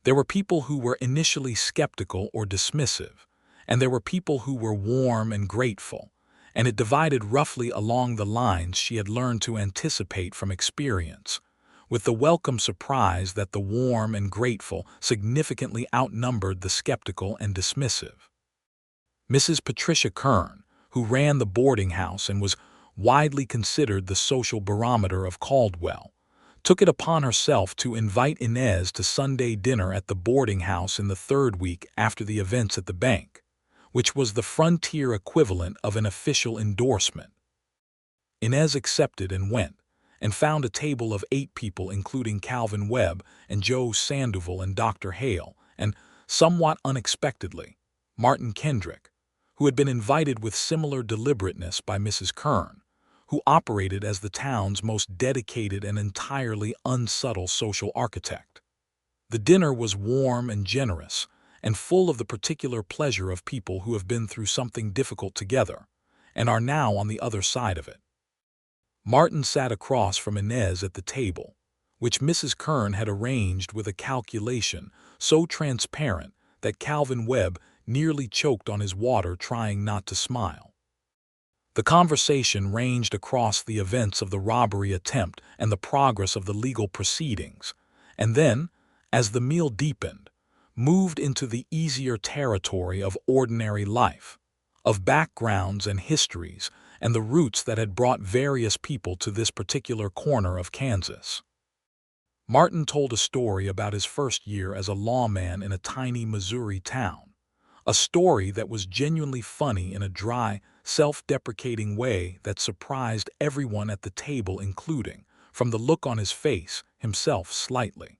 There were people who were initially skeptical or dismissive, and there were people who were warm and grateful, and it divided roughly along the lines she had learned to anticipate from experience, with the welcome surprise that the warm and grateful significantly outnumbered the skeptical and dismissive. Mrs. Patricia Kern, who ran the boarding house and was widely considered the social barometer of Caldwell, took it upon herself to invite Inez to Sunday dinner at the boarding house in the third week after the events at the bank, which was the frontier equivalent of an official endorsement. Inez accepted and went, and found a table of 8 people including Calvin Webb and Joe Sandoval and Dr. Hale, and, somewhat unexpectedly, Martin Kendrick, who had been invited with similar deliberateness by Mrs. Kern, who operated as the town's most dedicated and entirely unsubtle social architect. The dinner was warm and generous, and full of the particular pleasure of people who have been through something difficult together, and are now on the other side of it. Martin sat across from Inez at the table, which Mrs. Kern had arranged with a calculation so transparent that Calvin Webb nearly choked on his water trying not to smile. The conversation ranged across the events of the robbery attempt and the progress of the legal proceedings, and then, as the meal deepened, moved into the easier territory of ordinary life, of backgrounds and histories and the roots that had brought various people to this particular corner of Kansas. Martin told a story about his first year as a lawman in a tiny Missouri town, a story that was genuinely funny in a dry, self-deprecating way that surprised everyone at the table, including, from the look on his face, himself slightly.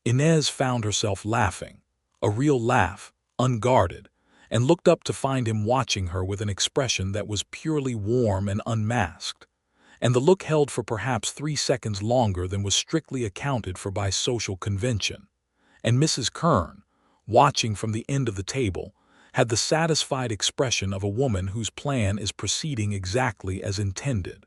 Inez found herself laughing, a real laugh, unguarded, and looked up to find him watching her with an expression that was purely warm and unmasked, and the look held for perhaps 3 seconds longer than was strictly accounted for by social convention, and Mrs. Kern, watching from the end of the table, had the satisfied expression of a woman whose plan is proceeding exactly as intended.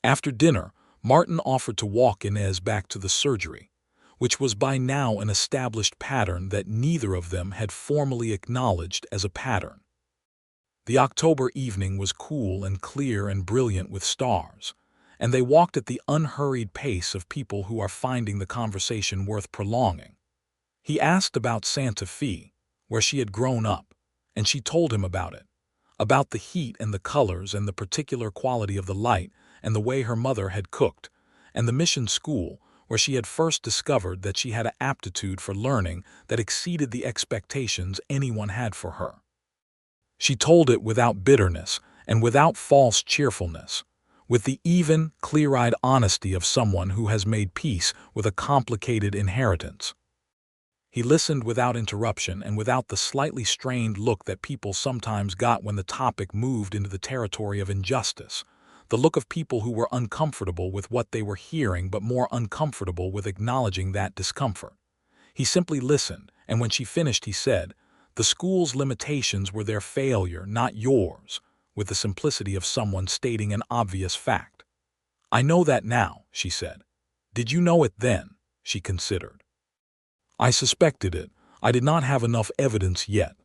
After dinner, Martin offered to walk Inez back to the surgery, which was by now an established pattern that neither of them had formally acknowledged as a pattern. The October evening was cool and clear and brilliant with stars, and they walked at the unhurried pace of people who are finding the conversation worth prolonging, He asked about Santa Fe, where she had grown up, and she told him about it, about the heat and the colors and the particular quality of the light and the way her mother had cooked, and the mission school, where she had first discovered that she had an aptitude for learning that exceeded the expectations anyone had for her. She told it without bitterness and without false cheerfulness, with the even, clear-eyed honesty of someone who has made peace with a complicated inheritance. He listened without interruption and without the slightly strained look that people sometimes got when the topic moved into the territory of injustice, the look of people who were uncomfortable with what they were hearing but more uncomfortable with acknowledging that discomfort. He simply listened, and when she finished he said, "The school's limitations were their failure, not yours," with the simplicity of someone stating an obvious fact. "I know that now," she said. "Did you know it then?" She considered. "I suspected it. I did not have enough evidence yet."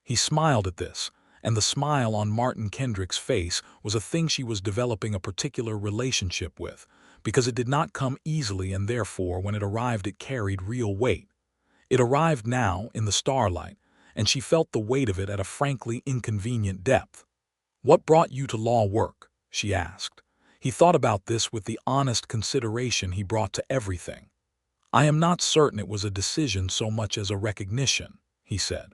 He smiled at this, and the smile on Martin Kendrick's face was a thing she was developing a particular relationship with, because it did not come easily and therefore when it arrived it carried real weight. It arrived now, in the starlight, and she felt the weight of it at a frankly inconvenient depth. "What brought you to law work?" she asked. He thought about this with the honest consideration he brought to everything. "I am not certain it was a decision so much as a recognition," he said.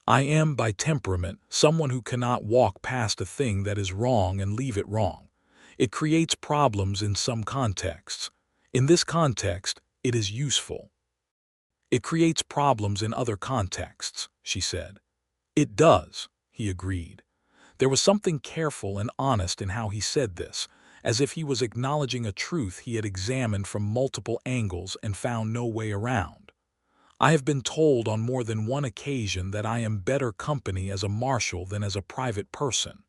"I am, by temperament, someone who cannot walk past a thing that is wrong and leave it wrong. It creates problems in some contexts. In this context, it is useful. It creates problems in other contexts," she said. "It does," he agreed. There was something careful and honest in how he said this, as if he was acknowledging a truth he had examined from multiple angles and found no way around. "I have been told on more than one occasion that I am better company as a marshal than as a private person."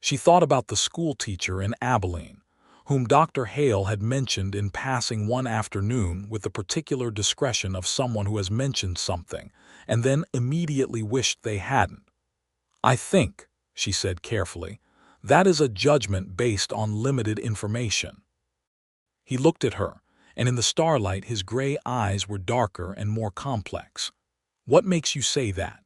She thought about the schoolteacher in Abilene, whom Dr. Hale had mentioned in passing one afternoon with the particular discretion of someone who has mentioned something, and then immediately wished they hadn't. "I think," she said carefully, "that is a judgment based on limited information." He looked at her, and in the starlight his gray eyes were darker and more complex. "What makes you say that?"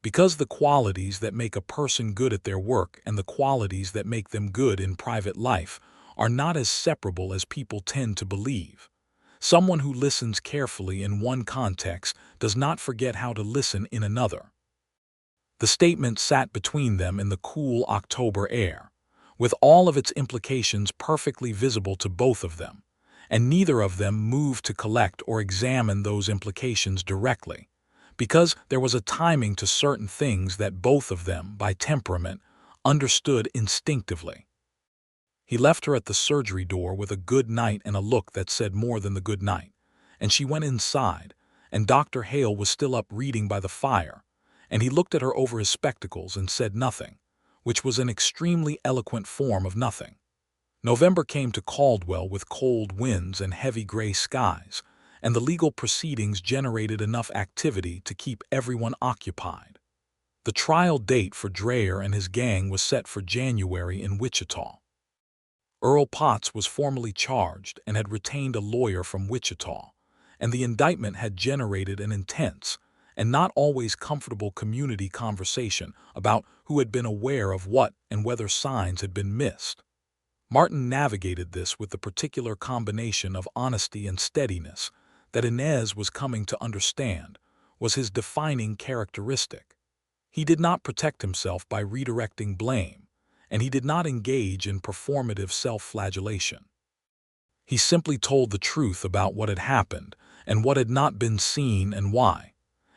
"Because the qualities that make a person good at their work and the qualities that make them good in private life are not as separable as people tend to believe. Someone who listens carefully in one context does not forget how to listen in another." The statement sat between them in the cool October air, with all of its implications perfectly visible to both of them, and neither of them moved to collect or examine those implications directly, because there was a timing to certain things that both of them, by temperament, understood instinctively. He left her at the surgery door with a good night and a look that said more than the good night, and she went inside, and Dr. Hale was still up reading by the fire, and he looked at her over his spectacles and said nothing, which was an extremely eloquent form of nothing. November came to Caldwell with cold winds and heavy gray skies, and the legal proceedings generated enough activity to keep everyone occupied. The trial date for Dreyer and his gang was set for January in Wichita. Earl Potts was formally charged and had retained a lawyer from Wichita, and the indictment had generated an intense and not always comfortable community conversation about who had been aware of what and whether signs had been missed. Martin navigated this with the particular combination of honesty and steadiness that Inez was coming to understand was his defining characteristic. He did not protect himself by redirecting blame, and he did not engage in performative self-flagellation. He simply told the truth about what had happened and what had not been seen and why,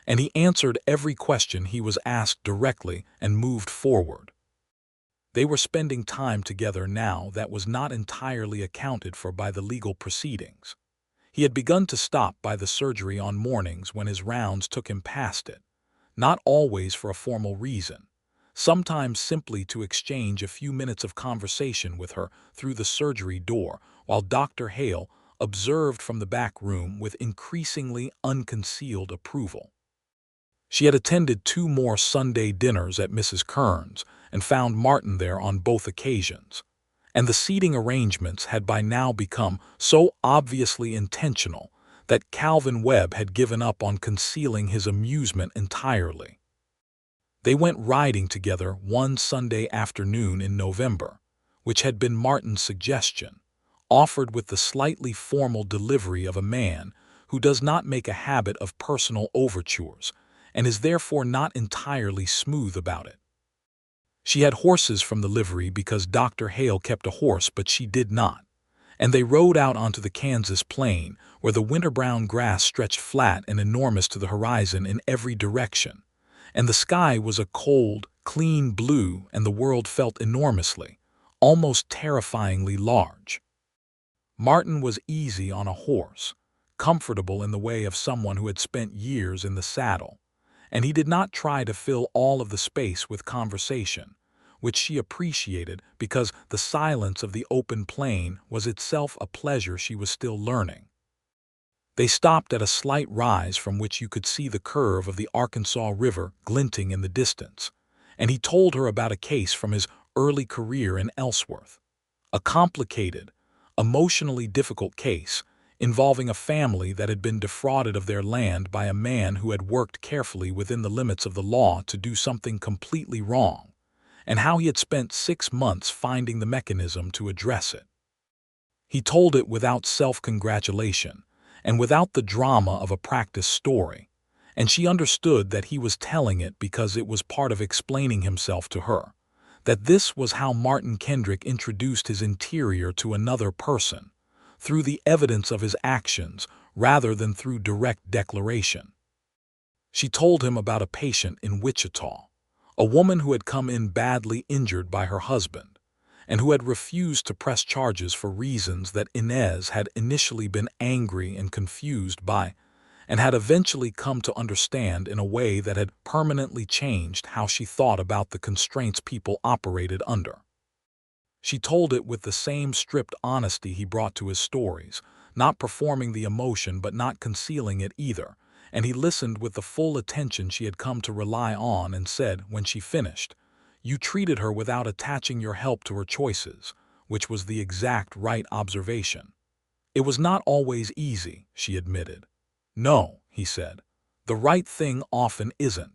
and he answered every question he was asked directly and moved forward. They were spending time together now that was not entirely accounted for by the legal proceedings. He had begun to stop by the surgery on mornings when his rounds took him past it, not always for a formal reason, sometimes simply to exchange a few minutes of conversation with her through the surgery door while Dr. Hale observed from the back room with increasingly unconcealed approval. She had attended 2 more Sunday dinners at Mrs. Kern's and found Martin there on both occasions, and the seating arrangements had by now become so obviously intentional that Calvin Webb had given up on concealing his amusement entirely. They went riding together one Sunday afternoon in November, which had been Martin's suggestion, offered with the slightly formal delivery of a man who does not make a habit of personal overtures and is therefore not entirely smooth about it. She had horses from the livery because Dr. Hale kept a horse, but she did not, and they rode out onto the Kansas plain where the winter-brown grass stretched flat and enormous to the horizon in every direction, and the sky was a cold, clean blue, and the world felt enormously, almost terrifyingly large. Martin was easy on a horse, comfortable in the way of someone who had spent years in the saddle, and he did not try to fill all of the space with conversation, which she appreciated because the silence of the open plain was itself a pleasure she was still learning. They stopped at a slight rise from which you could see the curve of the Arkansas River glinting in the distance, and he told her about a case from his early career in Ellsworth, a complicated, emotionally difficult case involving a family that had been defrauded of their land by a man who had worked carefully within the limits of the law to do something completely wrong, and how he had spent 6 months finding the mechanism to address it. He told it without self-congratulation and without the drama of a practice story, and she understood that he was telling it because it was part of explaining himself to her, that this was how Martin Kendrick introduced his interior to another person, through the evidence of his actions rather than through direct declaration. She told him about a patient in Wichita, a woman who had come in badly injured by her husband, and who had refused to press charges for reasons that Inez had initially been angry and confused by, and had eventually come to understand in a way that had permanently changed how she thought about the constraints people operated under. She told it with the same stripped honesty he brought to his stories, not performing the emotion but not concealing it either, and he listened with the full attention she had come to rely on and said, when she finished, "You treated her without attaching your help to her choices," which was the exact right observation. "It was not always easy," she admitted. "No," he said, "the right thing often isn't."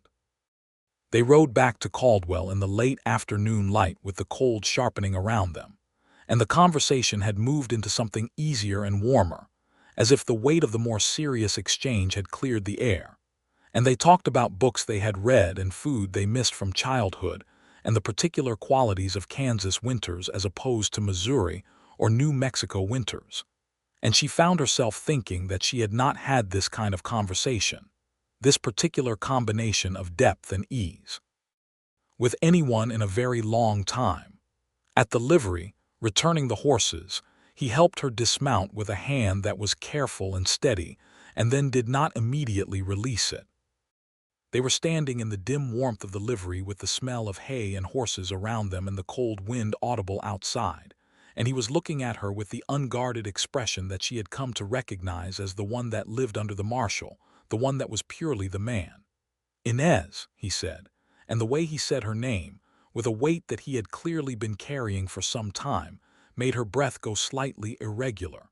They rode back to Caldwell in the late afternoon light with the cold sharpening around them, and the conversation had moved into something easier and warmer, as if the weight of the more serious exchange had cleared the air, and they talked about books they had read and food they missed from childhood and the particular qualities of Kansas winters as opposed to Missouri or New Mexico winters. And she found herself thinking that she had not had this kind of conversation, this particular combination of depth and ease, with anyone in a very long time. At the livery, returning the horses, he helped her dismount with a hand that was careful and steady, and then did not immediately release it. They were standing in the dim warmth of the livery with the smell of hay and horses around them and the cold wind audible outside, and he was looking at her with the unguarded expression that she had come to recognize as the one that lived under the marshal, the one that was purely the man. "Inez," he said, and the way he said her name, with a weight that he had clearly been carrying for some time, made her breath go slightly irregular.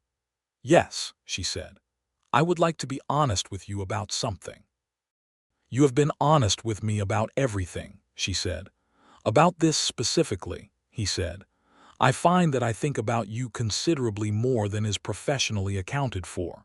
"Yes," she said, "I would like to be honest with you about something." "You have been honest with me about everything," she said. "About this specifically," he said. "I find that I think about you considerably more than is professionally accounted for.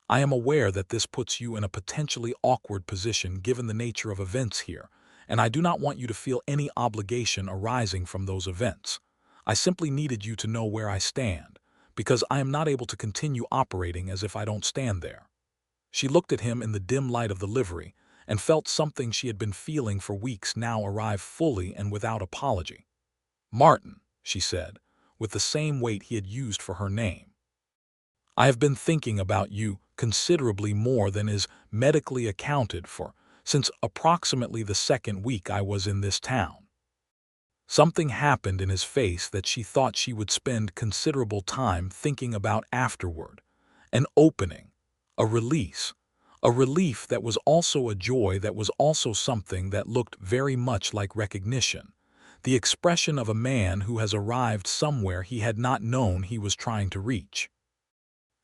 I am aware that this puts you in a potentially awkward position given the nature of events here, and I do not want you to feel any obligation arising from those events. I simply needed you to know where I stand, because I am not able to continue operating as if I don't stand there." She looked at him in the dim light of the livery and felt something she had been feeling for weeks now arrive fully and without apology. "Martin," she said, with the same weight he had used for her name, "I have been thinking about you considerably more than is medically accounted for since approximately the second week I was in this town." Something happened in his face that she thought she would spend considerable time thinking about afterward, an opening, a release, a relief that was also a joy, that was also something that looked very much like recognition, the expression of a man who has arrived somewhere he had not known he was trying to reach.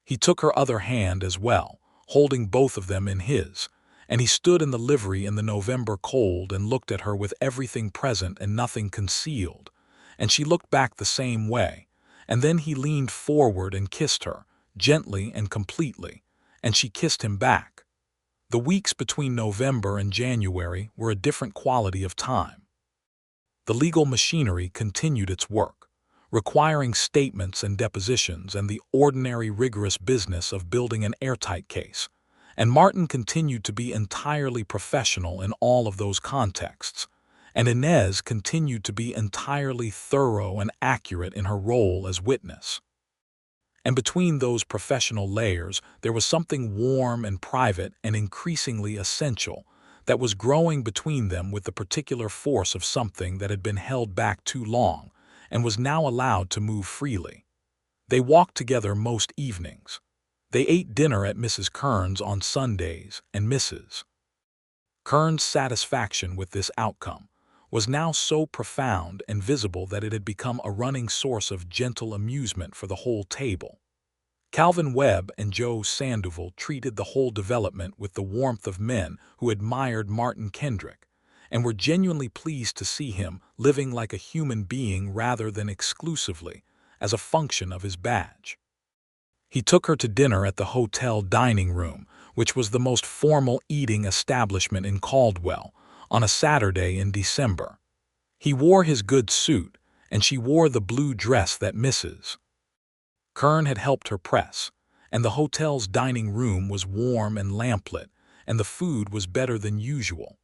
He took her other hand as well, holding both of them in his, and he stood in the livery in the November cold and looked at her with everything present and nothing concealed, and she looked back the same way, and then he leaned forward and kissed her, gently and completely, and she kissed him back. The weeks between November and January were a different quality of time. The legal machinery continued its work, requiring statements and depositions and the ordinary rigorous business of building an airtight case, and Martin continued to be entirely professional in all of those contexts, and Inez continued to be entirely thorough and accurate in her role as witness. And between those professional layers, there was something warm and private and increasingly essential that was growing between them with the particular force of something that had been held back too long and was now allowed to move freely. They walked together most evenings. They ate dinner at Mrs. Kern's on Sundays, and Mrs. Kern's satisfaction with this outcome was now so profound and visible that it had become a running source of gentle amusement for the whole table. Calvin Webb and Joe Sandoval treated the whole development with the warmth of men who admired Martin Kendrick and were genuinely pleased to see him living like a human being rather than exclusively as a function of his badge. He took her to dinner at the hotel dining room, which was the most formal eating establishment in Caldwell, on a Saturday in December. He wore his good suit, and she wore the blue dress that Mrs. Kern had helped her press, and the hotel's dining room was warm and lamplit, and the food was better than usual.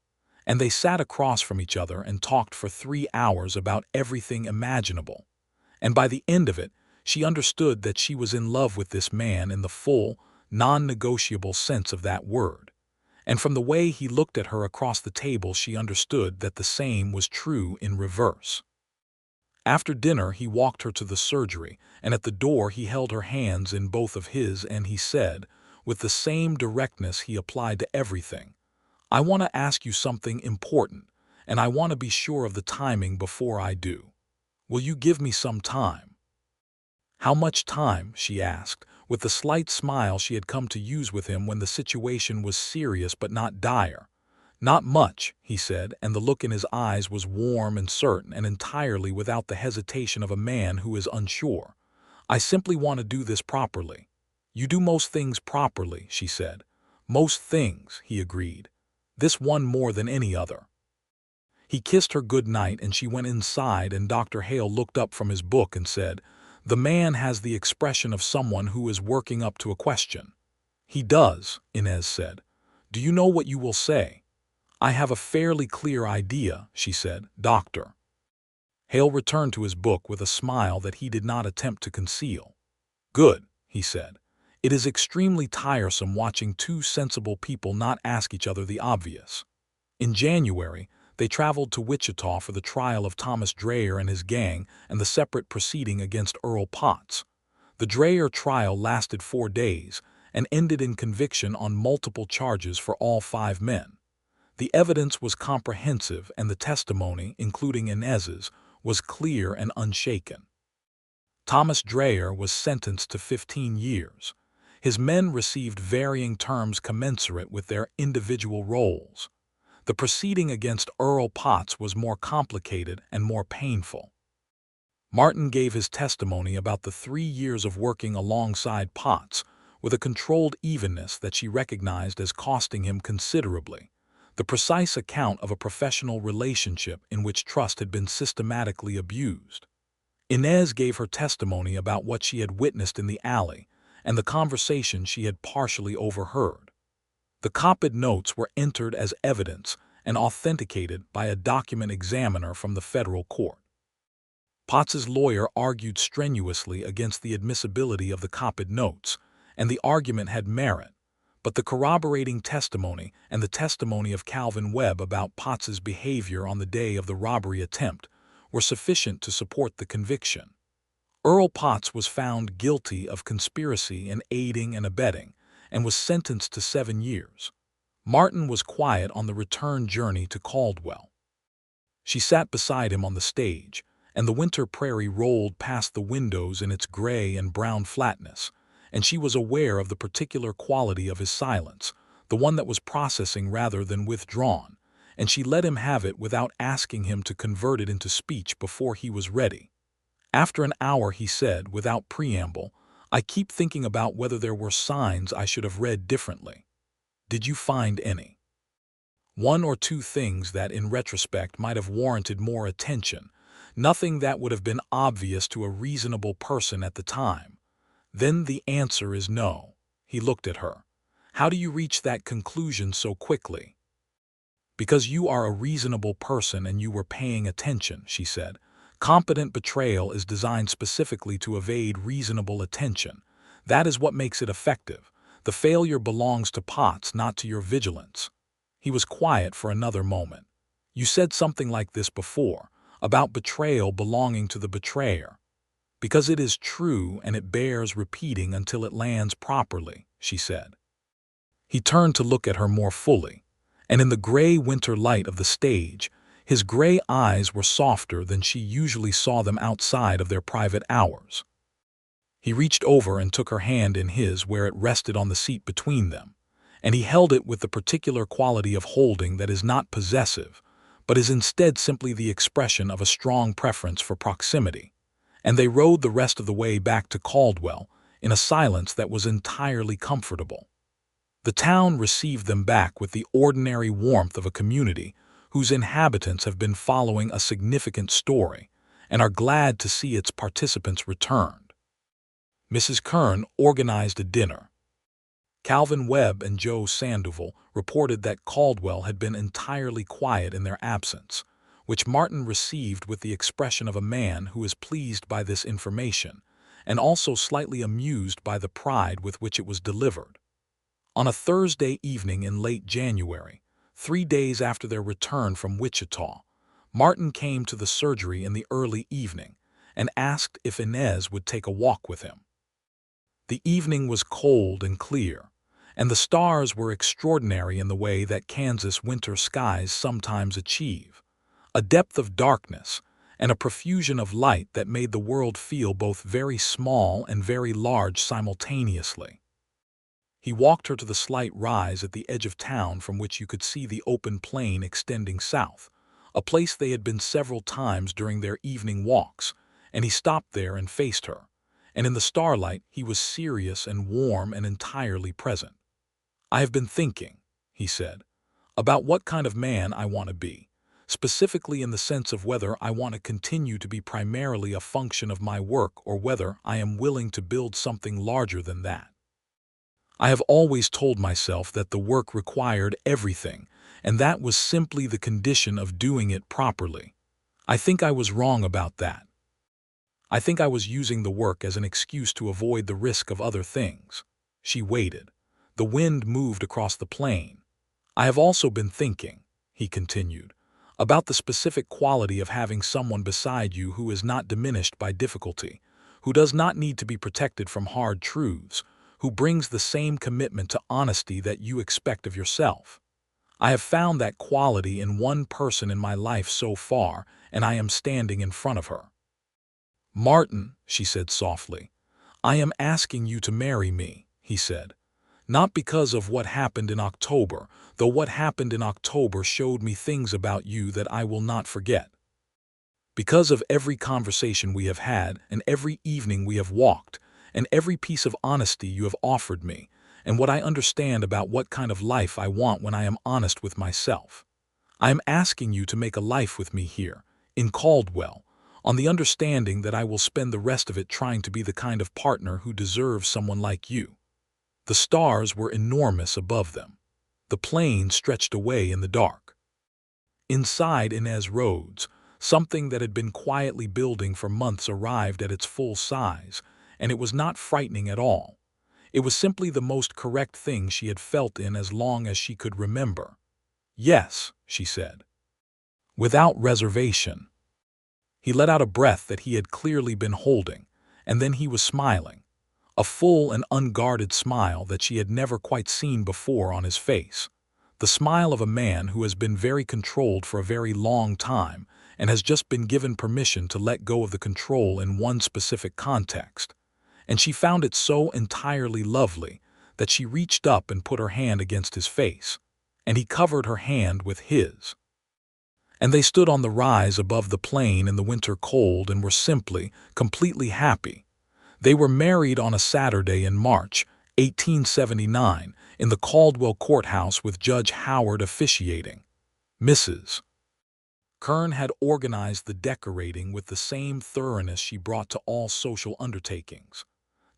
And they sat across from each other and talked for 3 hours about everything imaginable. And by the end of it, she understood that she was in love with this man in the full, non-negotiable sense of that word. And from the way he looked at her across the table, she understood that the same was true in reverse. After dinner, he walked her to the surgery, and at the door he held her hands in both of his, and he said, with the same directness he applied to everything, "I want to ask you something important, and I want to be sure of the timing before I do. Will you give me some time?" "How much time?" she asked, with the slight smile she had come to use with him when the situation was serious but not dire. "Not much," he said, and the look in his eyes was warm and certain and entirely without the hesitation of a man who is unsure. "I simply want to do this properly." "You do most things properly," she said. "Most things," he agreed. "This one more than any other." He kissed her good night and she went inside, and Dr. Hale looked up from his book and said, "The man has the expression of someone who is working up to a question." "He does," Inez said. "Do you know what you will say?" "I have a fairly clear idea," she said, "Doctor." Hale returned to his book with a smile that he did not attempt to conceal. "Good," he said. "It is extremely tiresome watching two sensible people not ask each other the obvious." In January, they traveled to Wichita for the trial of Thomas Dreyer and his gang and the separate proceeding against Earl Potts. The Dreyer trial lasted 4 days and ended in conviction on multiple charges for all 5 men. The evidence was comprehensive and the testimony, including Inez's, was clear and unshaken. Thomas Dreyer was sentenced to 15 years. His men received varying terms commensurate with their individual roles. The proceeding against Earl Potts was more complicated and more painful. Martin gave his testimony about the 3 years of working alongside Potts with a controlled evenness that she recognized as costing him considerably, the precise account of a professional relationship in which trust had been systematically abused. Inez gave her testimony about what she had witnessed in the alley and the conversation she had partially overheard. The copied notes were entered as evidence and authenticated by a document examiner from the federal court. Potts's lawyer argued strenuously against the admissibility of the copied notes, and the argument had merit, but the corroborating testimony and the testimony of Calvin Webb about Potts's behavior on the day of the robbery attempt were sufficient to support the conviction. Earl Potts was found guilty of conspiracy and aiding and abetting, and was sentenced to 7 years. Martin was quiet on the return journey to Caldwell. She sat beside him on the stage, and the winter prairie rolled past the windows in its gray and brown flatness, and she was aware of the particular quality of his silence, the one that was processing rather than withdrawn, and she let him have it without asking him to convert it into speech before he was ready. After an hour he said, without preamble, "I keep thinking about whether there were signs I should have read differently. Did you find any?" One or two things that, in retrospect, might have warranted more attention. Nothing that would have been obvious to a reasonable person at the time. Then the answer is no. He looked at her. How do you reach that conclusion so quickly? Because you are a reasonable person and you were paying attention, she said. Competent betrayal is designed specifically to evade reasonable attention. That is what makes it effective. The failure belongs to Potts, not to your vigilance. He was quiet for another moment. You said something like this before, about betrayal belonging to the betrayer. Because it is true and it bears repeating until it lands properly, she said. He turned to look at her more fully, and in the gray winter light of the stage, his gray eyes were softer than she usually saw them outside of their private hours. He reached over and took her hand in his where it rested on the seat between them, and he held it with the particular quality of holding that is not possessive, but is instead simply the expression of a strong preference for proximity. And they rode the rest of the way back to Caldwell in a silence that was entirely comfortable. The town received them back with the ordinary warmth of a community whose inhabitants have been following a significant story and are glad to see its participants returned. Mrs. Kern organized a dinner. Calvin Webb and Joe Sandoval reported that Caldwell had been entirely quiet in their absence, which Martin received with the expression of a man who is pleased by this information and also slightly amused by the pride with which it was delivered. On a Thursday evening in late January, 3 days after their return from Wichita, Martin came to the surgery in the early evening and asked if Inez would take a walk with him. The evening was cold and clear, and the stars were extraordinary in the way that Kansas winter skies sometimes achieve, a depth of darkness and a profusion of light that made the world feel both very small and very large simultaneously. He walked her to the slight rise at the edge of town from which you could see the open plain extending south, a place they had been several times during their evening walks, and he stopped there and faced her, and in the starlight he was serious and warm and entirely present. "I have been thinking," he said, "about what kind of man I want to be, specifically in the sense of whether I want to continue to be primarily a function of my work or whether I am willing to build something larger than that. I have always told myself that the work required everything, and that was simply the condition of doing it properly. I think I was wrong about that. I think I was using the work as an excuse to avoid the risk of other things." She waited. The wind moved across the plain. "I have also been thinking," he continued, "about the specific quality of having someone beside you who is not diminished by difficulty, who does not need to be protected from hard truths, who brings the same commitment to honesty that you expect of yourself. I have found that quality in one person in my life so far, and I am standing in front of her." "Martin," she said softly, "I am asking you to marry me," he said. "Not because of what happened in October, though what happened in October showed me things about you that I will not forget. Because of every conversation we have had, and every evening we have walked, and every piece of honesty you have offered me, and what I understand about what kind of life I want when I am honest with myself. I am asking you to make a life with me here, in Caldwell, on the understanding that I will spend the rest of it trying to be the kind of partner who deserves someone like you." The stars were enormous above them. The plain stretched away in the dark. Inside Inez Rhodes, something that had been quietly building for months arrived at its full size, and it was not frightening at all. It was simply the most correct thing she had felt in as long as she could remember. "Yes," she said, without reservation. He let out a breath that he had clearly been holding, and then he was smiling, a full and unguarded smile that she had never quite seen before on his face, the smile of a man who has been very controlled for a very long time and has just been given permission to let go of the control in one specific context. and she found it so entirely lovely that she reached up and put her hand against his face, and he covered her hand with his. And they stood on the rise above the plain in the winter cold and were simply, completely happy. They were married on a Saturday in March, 1879, in the Caldwell courthouse with Judge Howard officiating. Mrs. Kern had organized the decorating with the same thoroughness she brought to all social undertakings.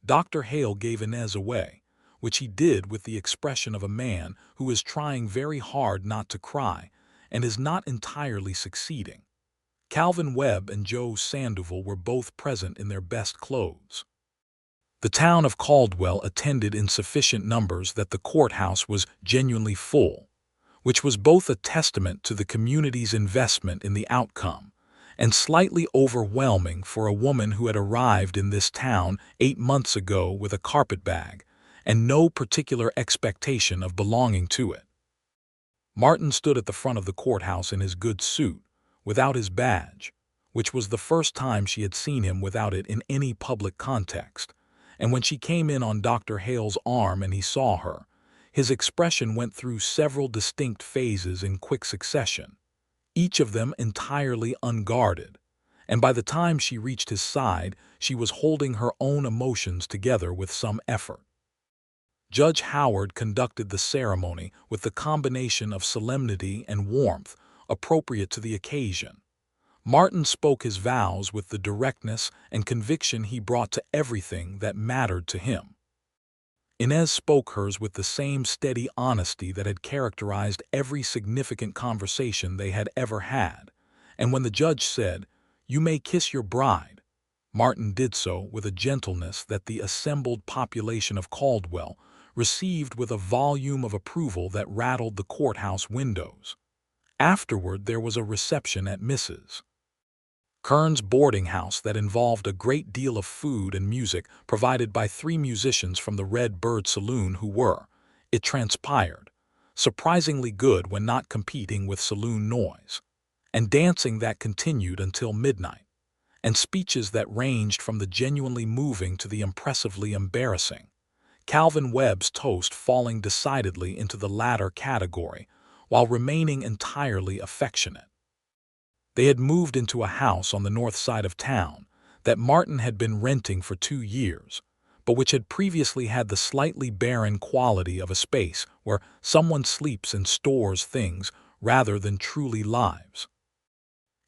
Dr. Hale gave Inez away, which he did with the expression of a man who is trying very hard not to cry and is not entirely succeeding. Calvin Webb and Joe Sandoval were both present in their best clothes. The town of Caldwell attended in sufficient numbers that the courthouse was genuinely full, which was both a testament to the community's investment in the outcome and slightly overwhelming for a woman who had arrived in this town 8 months ago with a carpetbag and no particular expectation of belonging to it. Martin stood at the front of the courthouse in his good suit, without his badge, which was the first time she had seen him without it in any public context, and when she came in on Dr. Hale's arm and he saw her, his expression went through several distinct phases in quick succession, each of them entirely unguarded, and by the time she reached his side, she was holding her own emotions together with some effort. Judge Howard conducted the ceremony with the combination of solemnity and warmth appropriate to the occasion. Martin spoke his vows with the directness and conviction he brought to everything that mattered to him. Inez spoke hers with the same steady honesty that had characterized every significant conversation they had ever had, and when the judge said, "You may kiss your bride," Martin did so with a gentleness that the assembled population of Caldwell received with a volume of approval that rattled the courthouse windows. Afterward there was a reception at Mrs. Kern's boarding house that involved a great deal of food and music provided by 3 musicians from the Red Bird Saloon who were, it transpired, surprisingly good when not competing with saloon noise, and dancing that continued until midnight, and speeches that ranged from the genuinely moving to the impressively embarrassing, Calvin Webb's toast falling decidedly into the latter category while remaining entirely affectionate. They had moved into a house on the north side of town that Martin had been renting for 2 years, but which had previously had the slightly barren quality of a space where someone sleeps and stores things rather than truly lives.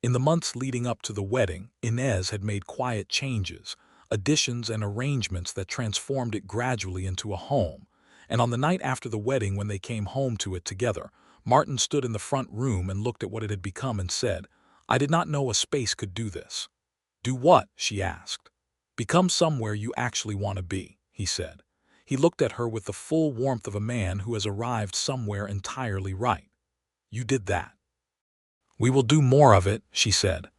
In the months leading up to the wedding, Inez had made quiet changes, additions and arrangements that transformed it gradually into a home, and on the night after the wedding when they came home to it together, Martin stood in the front room and looked at what it had become and said, "I did not know a space could do this." "Do what?" she asked. "Become somewhere you actually want to be," he said. He looked at her with the full warmth of a man who has arrived somewhere entirely right. "You did that." "We will do more of it," she said.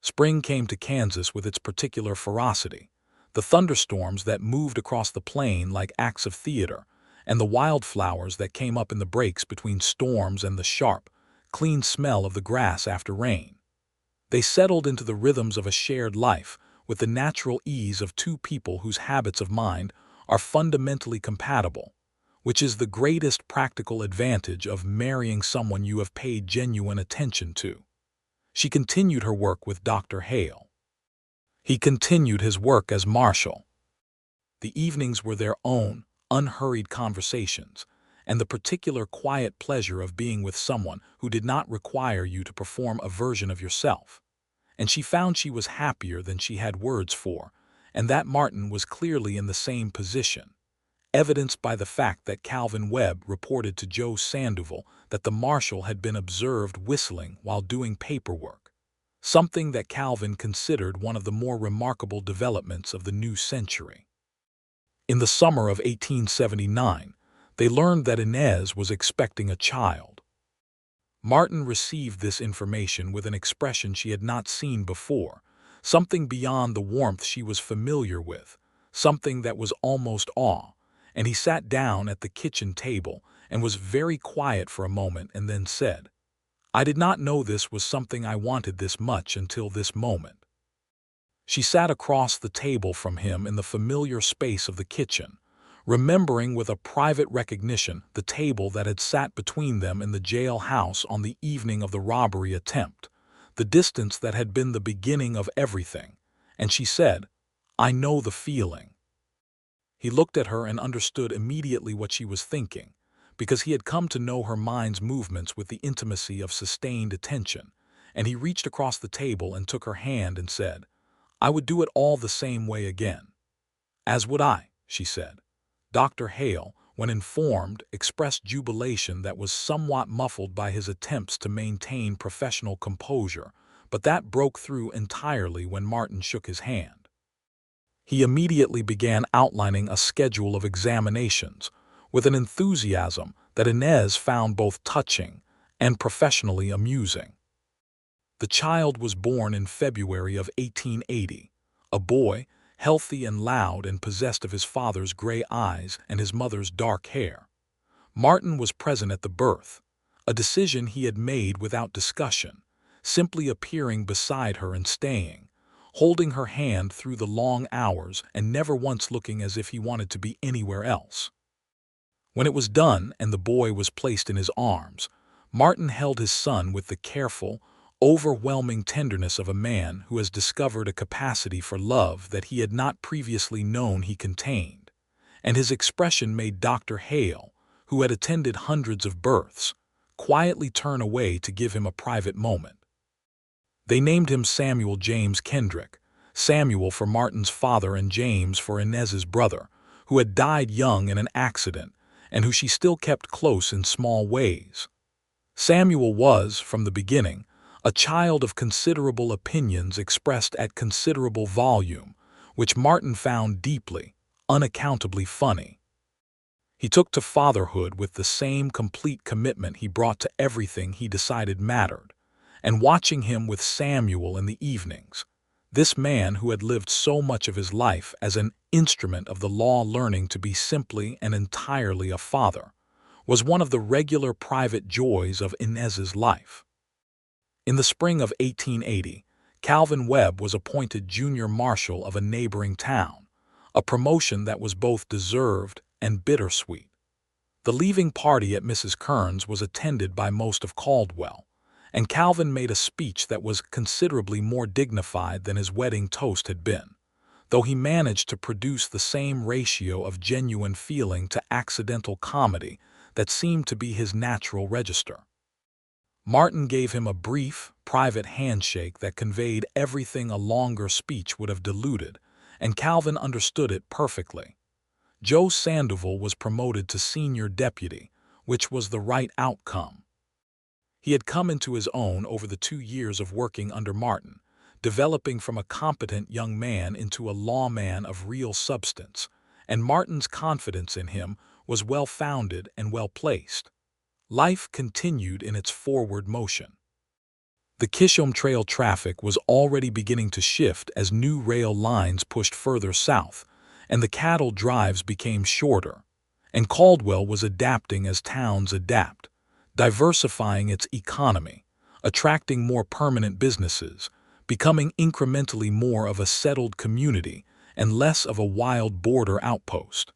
Spring came to Kansas with its particular ferocity, the thunderstorms that moved across the plain like acts of theater, and the wildflowers that came up in the breaks between storms and the sharp, clean smell of the grass after rain. They settled into the rhythms of a shared life with the natural ease of 2 people whose habits of mind are fundamentally compatible, which is the greatest practical advantage of marrying someone you have paid genuine attention to. She continued her work with Dr. Hale. He continued his work as Marshal. The evenings were their own, unhurried conversations, and the particular quiet pleasure of being with someone who did not require you to perform a version of yourself. And she found she was happier than she had words for, and that Martin was clearly in the same position, evidenced by the fact that Calvin Webb reported to Joe Sandoval that the marshal had been observed whistling while doing paperwork, something that Calvin considered one of the more remarkable developments of the new century. In the summer of 1879, they learned that Inez was expecting a child. Martin received this information with an expression she had not seen before, something beyond the warmth she was familiar with, something that was almost awe, and he sat down at the kitchen table and was very quiet for a moment and then said, "I did not know this was something I wanted this much until this moment." She sat across the table from him in the familiar space of the kitchen, remembering with a private recognition the table that had sat between them in the jailhouse on the evening of the robbery attempt, the distance that had been the beginning of everything, and she said, "I know the feeling." He looked at her and understood immediately what she was thinking, because he had come to know her mind's movements with the intimacy of sustained attention, and he reached across the table and took her hand and said, "I would do it all the same way again." "As would I," she said. Dr. Hale, when informed, expressed jubilation that was somewhat muffled by his attempts to maintain professional composure, but that broke through entirely when Martin shook his hand. He immediately began outlining a schedule of examinations, with an enthusiasm that Inez found both touching and professionally amusing. The child was born in February of 1880, a boy, healthy and loud and possessed of his father's gray eyes and his mother's dark hair. Martin was present at the birth, a decision he had made without discussion, simply appearing beside her and staying, holding her hand through the long hours and never once looking as if he wanted to be anywhere else. When it was done and the boy was placed in his arms, Martin held his son with the careful, overwhelming tenderness of a man who has discovered a capacity for love that he had not previously known he contained, and his expression made Dr. Hale, who had attended hundreds of births, quietly turn away to give him a private moment. They named him Samuel James Kendrick, Samuel for Martin's father and James for Inez's brother, who had died young in an accident and who she still kept close in small ways. Samuel was, from the beginning, a child of considerable opinions expressed at considerable volume, which Martin found deeply, unaccountably funny. He took to fatherhood with the same complete commitment he brought to everything he decided mattered, and watching him with Samuel in the evenings, this man who had lived so much of his life as an instrument of the law learning to be simply and entirely a father, was one of the regular private joys of Inez's life. In the spring of 1880, Calvin Webb was appointed junior marshal of a neighboring town, a promotion that was both deserved and bittersweet. The leaving party at Mrs. Kern's was attended by most of Caldwell, and Calvin made a speech that was considerably more dignified than his wedding toast had been, though he managed to produce the same ratio of genuine feeling to accidental comedy that seemed to be his natural register. Martin gave him a brief, private handshake that conveyed everything a longer speech would have diluted, and Calvin understood it perfectly. Joe Sandoval was promoted to senior deputy, which was the right outcome. He had come into his own over the 2 years of working under Martin, developing from a competent young man into a lawman of real substance, and Martin's confidence in him was well-founded and well-placed. Life continued in its forward motion. The Kishom Trail traffic was already beginning to shift as new rail lines pushed further south, and the cattle drives became shorter, and Caldwell was adapting as towns adapt, diversifying its economy, attracting more permanent businesses, becoming incrementally more of a settled community and less of a wild border outpost.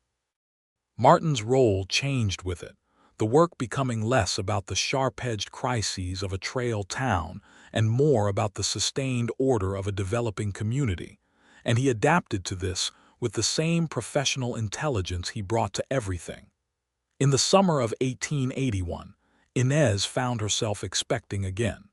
Martin's role changed with it, the work becoming less about the sharp-edged crises of a trail town and more about the sustained order of a developing community, and he adapted to this with the same professional intelligence he brought to everything. In the summer of 1881, Inez found herself expecting again.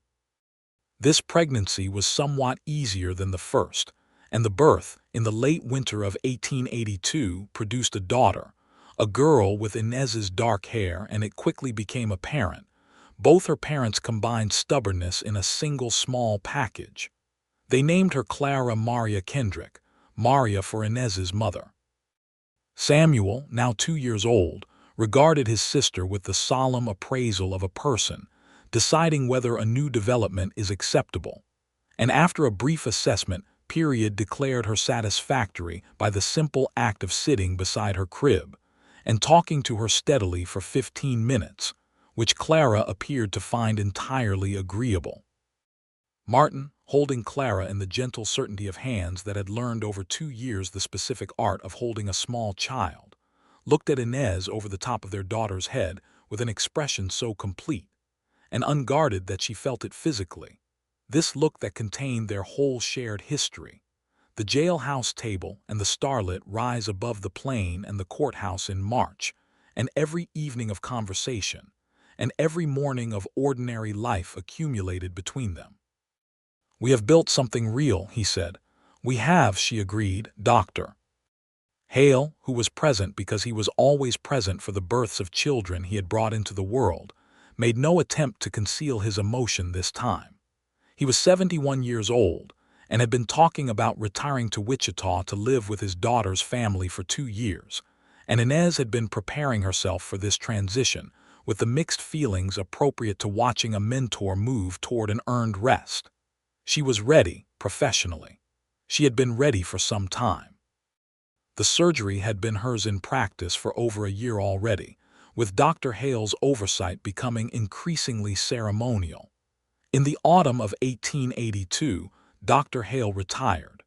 This pregnancy was somewhat easier than the first, and the birth, in the late winter of 1882, produced a daughter, a girl with Inez's dark hair, and it quickly became apparent. Both her parents combined stubbornness in a single small package. They named her Clara Maria Kendrick, Maria for Inez's mother. Samuel, now 2 years old, regarded his sister with the solemn appraisal of a person, deciding whether a new development is acceptable, and after a brief assessment period declared her satisfactory by the simple act of sitting beside her crib and talking to her steadily for 15 minutes, which Clara appeared to find entirely agreeable. Martin, holding Clara in the gentle certainty of hands that had learned over 2 years the specific art of holding a small child, looked at Inez over the top of their daughter's head with an expression so complete and unguarded that she felt it physically. This look that contained their whole shared history. The jailhouse table and the starlit rise above the plain and the courthouse in March, and every evening of conversation, and every morning of ordinary life accumulated between them. "We have built something real," he said. "We have," she agreed, "Doctor." Hale, who was present because he was always present for the births of children he had brought into the world, made no attempt to conceal his emotion this time. He was 71 years old and had been talking about retiring to Wichita to live with his daughter's family for 2 years, and Inez had been preparing herself for this transition with the mixed feelings appropriate to watching a mentor move toward an earned rest. She was ready, professionally. She had been ready for some time. The surgery had been hers in practice for over a year already, with Dr. Hale's oversight becoming increasingly ceremonial. In the autumn of 1882, Dr. Hale retired.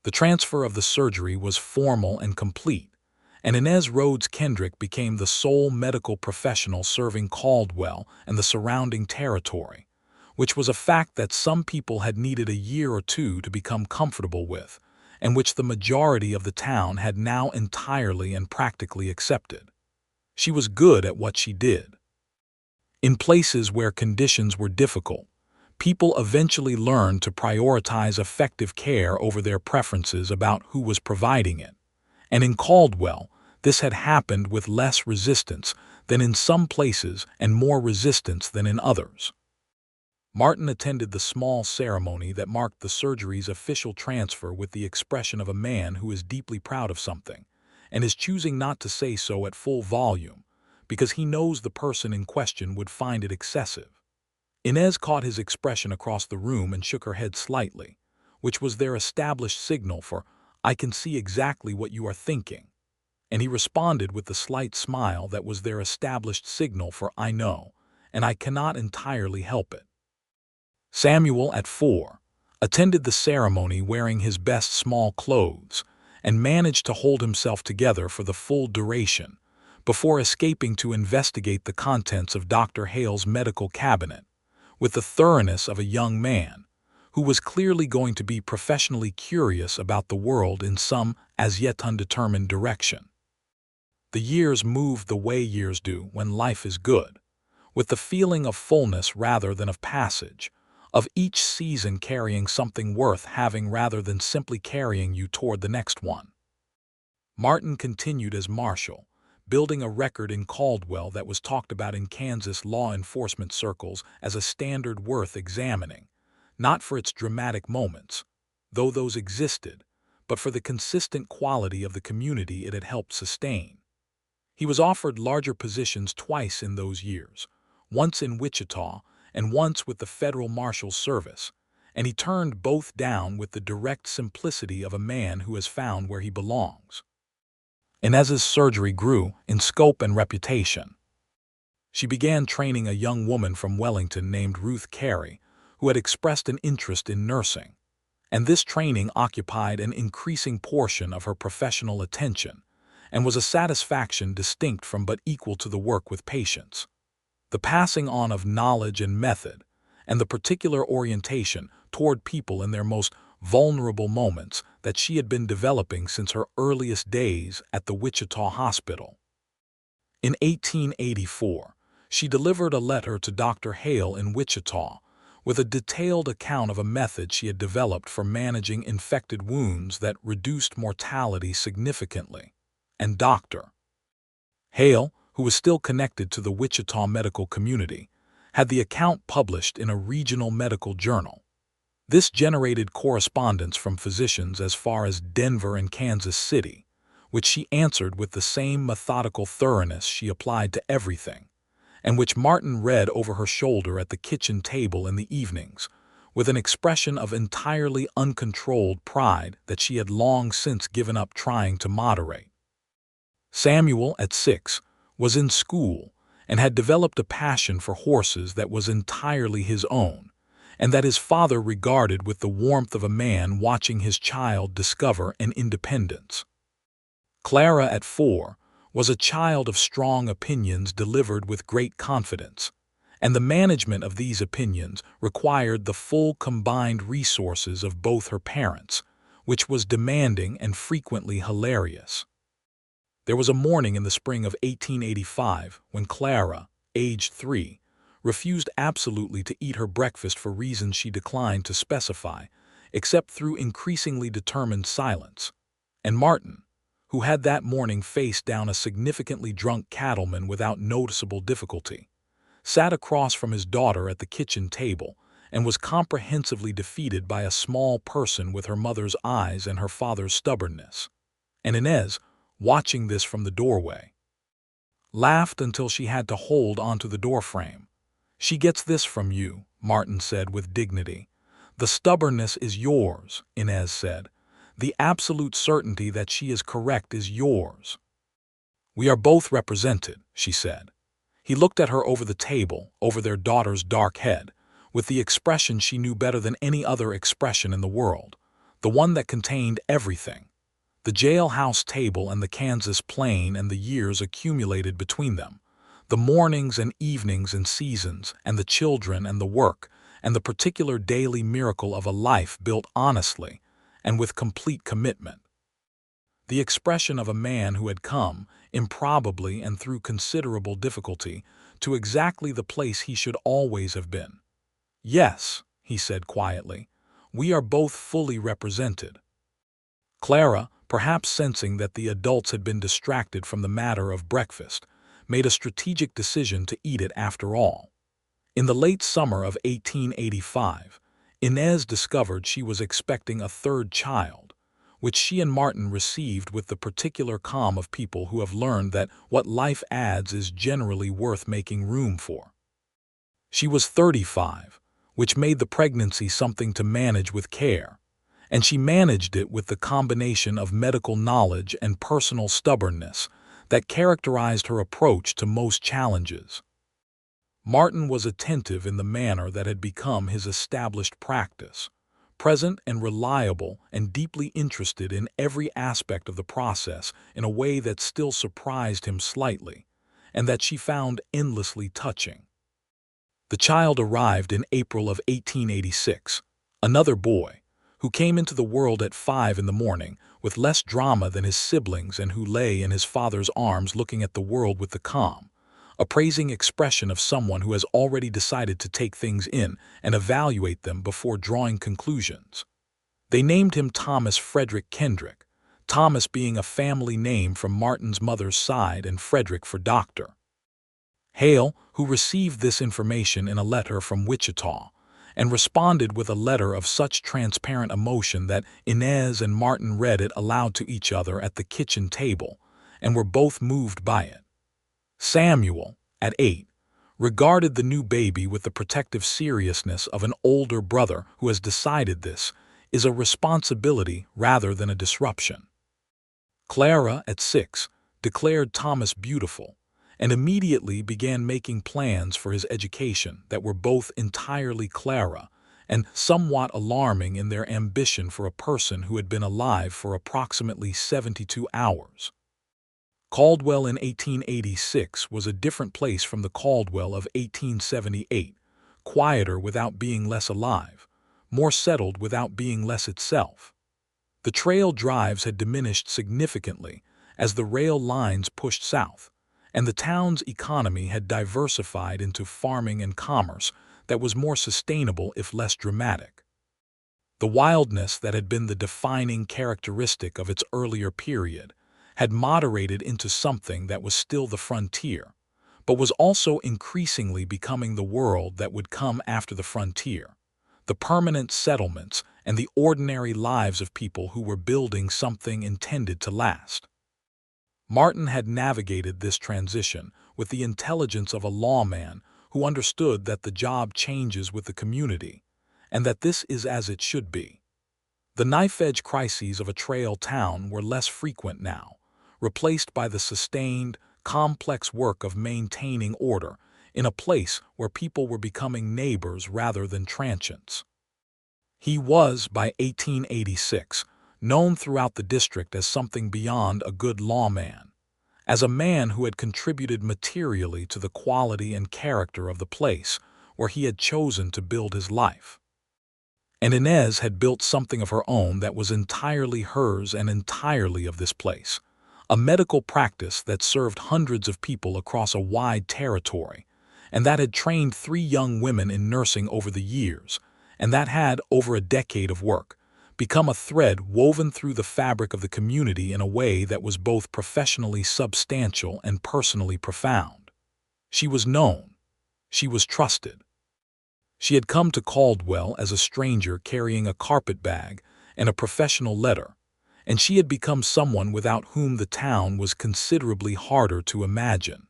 The transfer of the surgery was formal and complete, and Inez Rhodes Kendrick became the sole medical professional serving Caldwell and the surrounding territory, which was a fact that some people had needed a year or two to become comfortable with, and which the majority of the town had now entirely and practically accepted. She was good at what she did. In places where conditions were difficult, people eventually learned to prioritize effective care over their preferences about who was providing it, and in Caldwell, this had happened with less resistance than in some places and more resistance than in others. Martin attended the small ceremony that marked the surgery's official transfer with the expression of a man who is deeply proud of something and is choosing not to say so at full volume because he knows the person in question would find it excessive. Inez caught his expression across the room and shook her head slightly, which was their established signal for, "I can see exactly what you are thinking," and he responded with the slight smile that was their established signal for, "I know, and I cannot entirely help it." Samuel, at 4, attended the ceremony wearing his best small clothes and managed to hold himself together for the full duration before escaping to investigate the contents of Dr. Hale's medical cabinet with the thoroughness of a young man who was clearly going to be professionally curious about the world in some as yet undetermined direction. The years moved the way years do when life is good, with the feeling of fullness rather than of passage, of each season carrying something worth having rather than simply carrying you toward the next one. Martin continued as Marshal, building a record in Caldwell that was talked about in Kansas law enforcement circles as a standard worth examining, not for its dramatic moments, though those existed, but for the consistent quality of the community it had helped sustain. He was offered larger positions twice in those years, once in Wichita and once with the Federal Marshal's Service, and he turned both down with the direct simplicity of a man who has found where he belongs. Inez's surgery grew in scope and reputation. She began training a young woman from Wellington named Ruth Carey, who had expressed an interest in nursing, and this training occupied an increasing portion of her professional attention and was a satisfaction distinct from but equal to the work with patients. The passing on of knowledge and method, and the particular orientation toward people in their most vulnerable moments that she had been developing since her earliest days at the Wichita Hospital. In 1884, she delivered a letter to Dr. Hale in Wichita with a detailed account of a method she had developed for managing infected wounds that reduced mortality significantly, and Dr. Hale, who was still connected to the Wichita medical community, had the account published in a regional medical journal. This generated correspondence from physicians as far as Denver and Kansas City, which she answered with the same methodical thoroughness she applied to everything, and which Martin read over her shoulder at the kitchen table in the evenings, with an expression of entirely uncontrolled pride that she had long since given up trying to moderate. Samuel, at 6, was in school and had developed a passion for horses that was entirely his own, and that his father regarded with the warmth of a man watching his child discover an independence. Clara, at 4, was a child of strong opinions delivered with great confidence, and the management of these opinions required the full combined resources of both her parents, which was demanding and frequently hilarious. There was a morning in the spring of 1885 when Clara, aged 3, refused absolutely to eat her breakfast for reasons she declined to specify, except through increasingly determined silence, and Martin, who had that morning faced down a significantly drunk cattleman without noticeable difficulty, sat across from his daughter at the kitchen table and was comprehensively defeated by a small person with her mother's eyes and her father's stubbornness. And Inez, watching this from the doorway, laughed until she had to hold onto the doorframe. "She gets this from you," Martin said with dignity. "The stubbornness is yours," Inez said. "The absolute certainty that she is correct is yours." "We are both represented," she said. He looked at her over the table, over their daughter's dark head, with the expression she knew better than any other expression in the world, the one that contained everything: the jailhouse table and the Kansas plain and the years accumulated between them, the mornings and evenings and seasons and the children and the work and the particular daily miracle of a life built honestly and with complete commitment. The expression of a man who had come, improbably and through considerable difficulty, to exactly the place he should always have been. "Yes," he said quietly, "we are both fully represented." Clara, perhaps sensing that the adults had been distracted from the matter of breakfast, made a strategic decision to eat it after all. In the late summer of 1885, Inez discovered she was expecting a third child, which she and Martin received with the particular calm of people who have learned that what life adds is generally worth making room for. She was 35, which made the pregnancy something to manage with care, and she managed it with the combination of medical knowledge and personal stubbornness that characterized her approach to most challenges. Martin was attentive in the manner that had become his established practice, present and reliable and deeply interested in every aspect of the process in a way that still surprised him slightly, and that she found endlessly touching. The child arrived in April of 1886, another boy, who came into the world at 5 in the morning with less drama than his siblings and who lay in his father's arms looking at the world with the calm, appraising expression of someone who has already decided to take things in and evaluate them before drawing conclusions. They named him Thomas Frederick Kendrick, Thomas being a family name from Martin's mother's side and Frederick for doctor. Hale, who received this information in a letter from Wichita, and responded with a letter of such transparent emotion that Inez and Martin read it aloud to each other at the kitchen table, and were both moved by it. Samuel, at 8, regarded the new baby with the protective seriousness of an older brother who has decided this is a responsibility rather than a disruption. Clara, at 6, declared Thomas beautiful, and immediately began making plans for his education that were both entirely Clara and somewhat alarming in their ambition for a person who had been alive for approximately 72 hours. Caldwell in 1886 was a different place from the Caldwell of 1878, quieter without being less alive, more settled without being less itself. The trail drives had diminished significantly as the rail lines pushed south, and the town's economy had diversified into farming and commerce that was more sustainable if less dramatic. The wildness that had been the defining characteristic of its earlier period had moderated into something that was still the frontier, but was also increasingly becoming the world that would come after the frontier, the permanent settlements and the ordinary lives of people who were building something intended to last. Martin had navigated this transition with the intelligence of a lawman who understood that the job changes with the community, and that this is as it should be. The knife-edge crises of a trail town were less frequent now, replaced by the sustained, complex work of maintaining order in a place where people were becoming neighbors rather than transients. He was, by 1886, known throughout the district as something beyond a good lawman, as a man who had contributed materially to the quality and character of the place where he had chosen to build his life. And Inez had built something of her own that was entirely hers and entirely of this place, a medical practice that served hundreds of people across a wide territory, and that had trained 3 young women in nursing over the years, and that had, over a decade of work, become a thread woven through the fabric of the community in a way that was both professionally substantial and personally profound. She was known. She was trusted. She had come to Caldwell as a stranger carrying a carpet bag and a professional letter, and she had become someone without whom the town was considerably harder to imagine.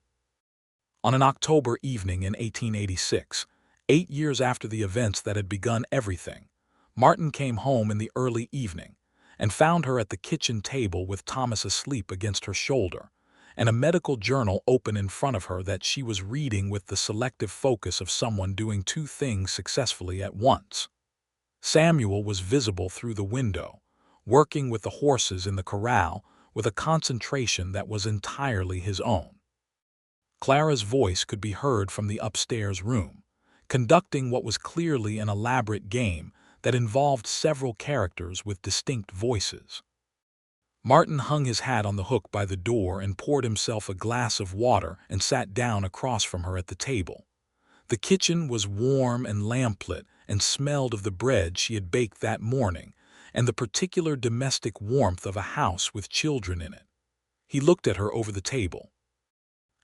On an October evening in 1886, 8 years after the events that had begun everything, Martin came home in the early evening and found her at the kitchen table with Thomas asleep against her shoulder, and a medical journal open in front of her that she was reading with the selective focus of someone doing 2 things successfully at once. Samuel was visible through the window, working with the horses in the corral with a concentration that was entirely his own. Clara's voice could be heard from the upstairs room, conducting what was clearly an elaborate game that involved several characters with distinct voices. Martin hung his hat on the hook by the door and poured himself a glass of water and sat down across from her at the table. The kitchen was warm and lamplit and smelled of the bread she had baked that morning and the particular domestic warmth of a house with children in it. He looked at her over the table.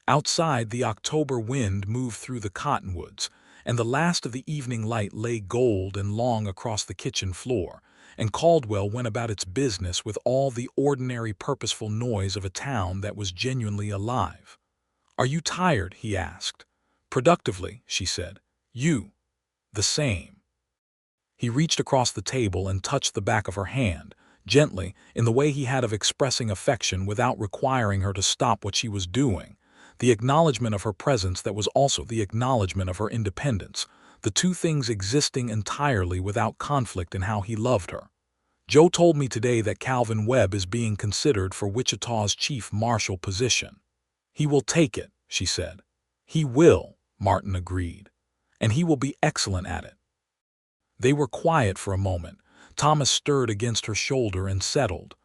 Outside, the October wind moved through the cottonwoods, and the last of the evening light lay gold and long across the kitchen floor, and Caldwell went about its business with all the ordinary purposeful noise of a town that was genuinely alive. "Are you tired?" he asked. "Productively," she said. "You." "The same." He reached across the table and touched the back of her hand, gently, in the way he had of expressing affection without requiring her to stop what she was doing, the acknowledgement of her presence that was also the acknowledgement of her independence, the 2 things existing entirely without conflict in how he loved her. "Joe told me today that Calvin Webb is being considered for Wichita's chief marshal position." "He will take it," she said. "He will," Martin agreed. "And he will be excellent at it." They were quiet for a moment. Thomas stirred against her shoulder and settled.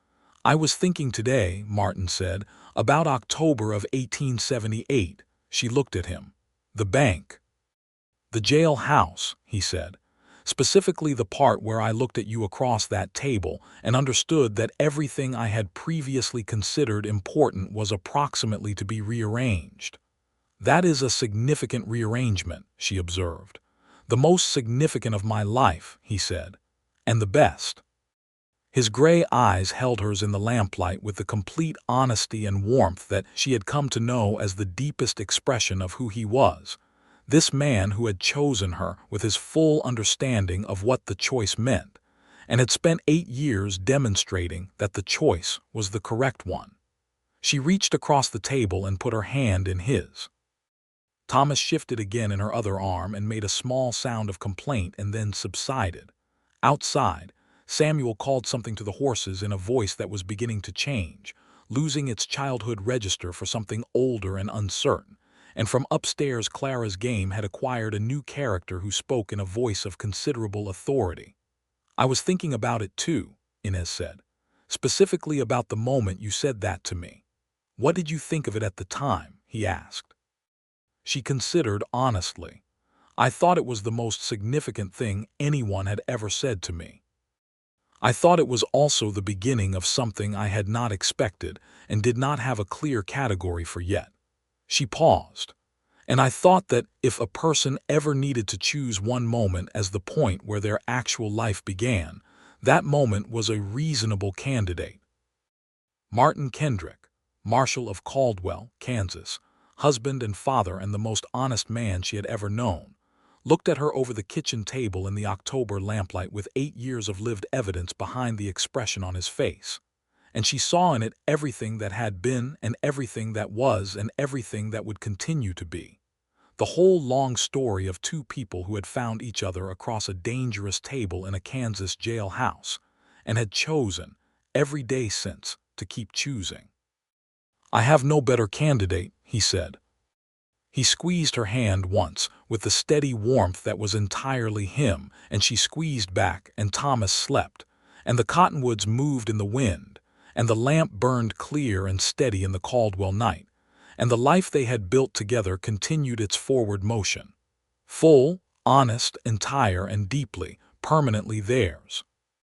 "I was thinking today," Martin said, "about October of 1878. She looked at him. "The bank." "The jail house," he said. "Specifically the part where I looked at you across that table and understood that everything I had previously considered important was approximately to be rearranged." "That is a significant rearrangement," she observed. "The most significant of my life," he said. "And the best." His gray eyes held hers in the lamplight with the complete honesty and warmth that she had come to know as the deepest expression of who he was, this man who had chosen her with his full understanding of what the choice meant, and had spent 8 years demonstrating that the choice was the correct one. She reached across the table and put her hand in his. Thomas shifted again in her other arm and made a small sound of complaint and then subsided. Outside, Samuel called something to the horses in a voice that was beginning to change, losing its childhood register for something older and uncertain, and from upstairs Clara's game had acquired a new character who spoke in a voice of considerable authority. "I was thinking about it too," Inez said. "Specifically about the moment you said that to me." "What did you think of it at the time?" he asked. She considered honestly. "I thought it was the most significant thing anyone had ever said to me. I thought it was also the beginning of something I had not expected and did not have a clear category for yet." She paused. "And I thought that if a person ever needed to choose one moment as the point where their actual life began, that moment was a reasonable candidate." Martin Kendrick, Marshal of Caldwell, Kansas, husband and father and the most honest man she had ever known, looked at her over the kitchen table in the October lamplight with 8 years of lived evidence behind the expression on his face, and she saw in it everything that had been and everything that was and everything that would continue to be. The whole long story of two people who had found each other across a dangerous table in a Kansas jailhouse and had chosen, every day since, to keep choosing. "I have no better candidate," he said. He squeezed her hand once with the steady warmth that was entirely him, and she squeezed back, and Thomas slept, and the cottonwoods moved in the wind, and the lamp burned clear and steady in the Caldwell night, and the life they had built together continued its forward motion. Full, honest, entire, and deeply, permanently theirs.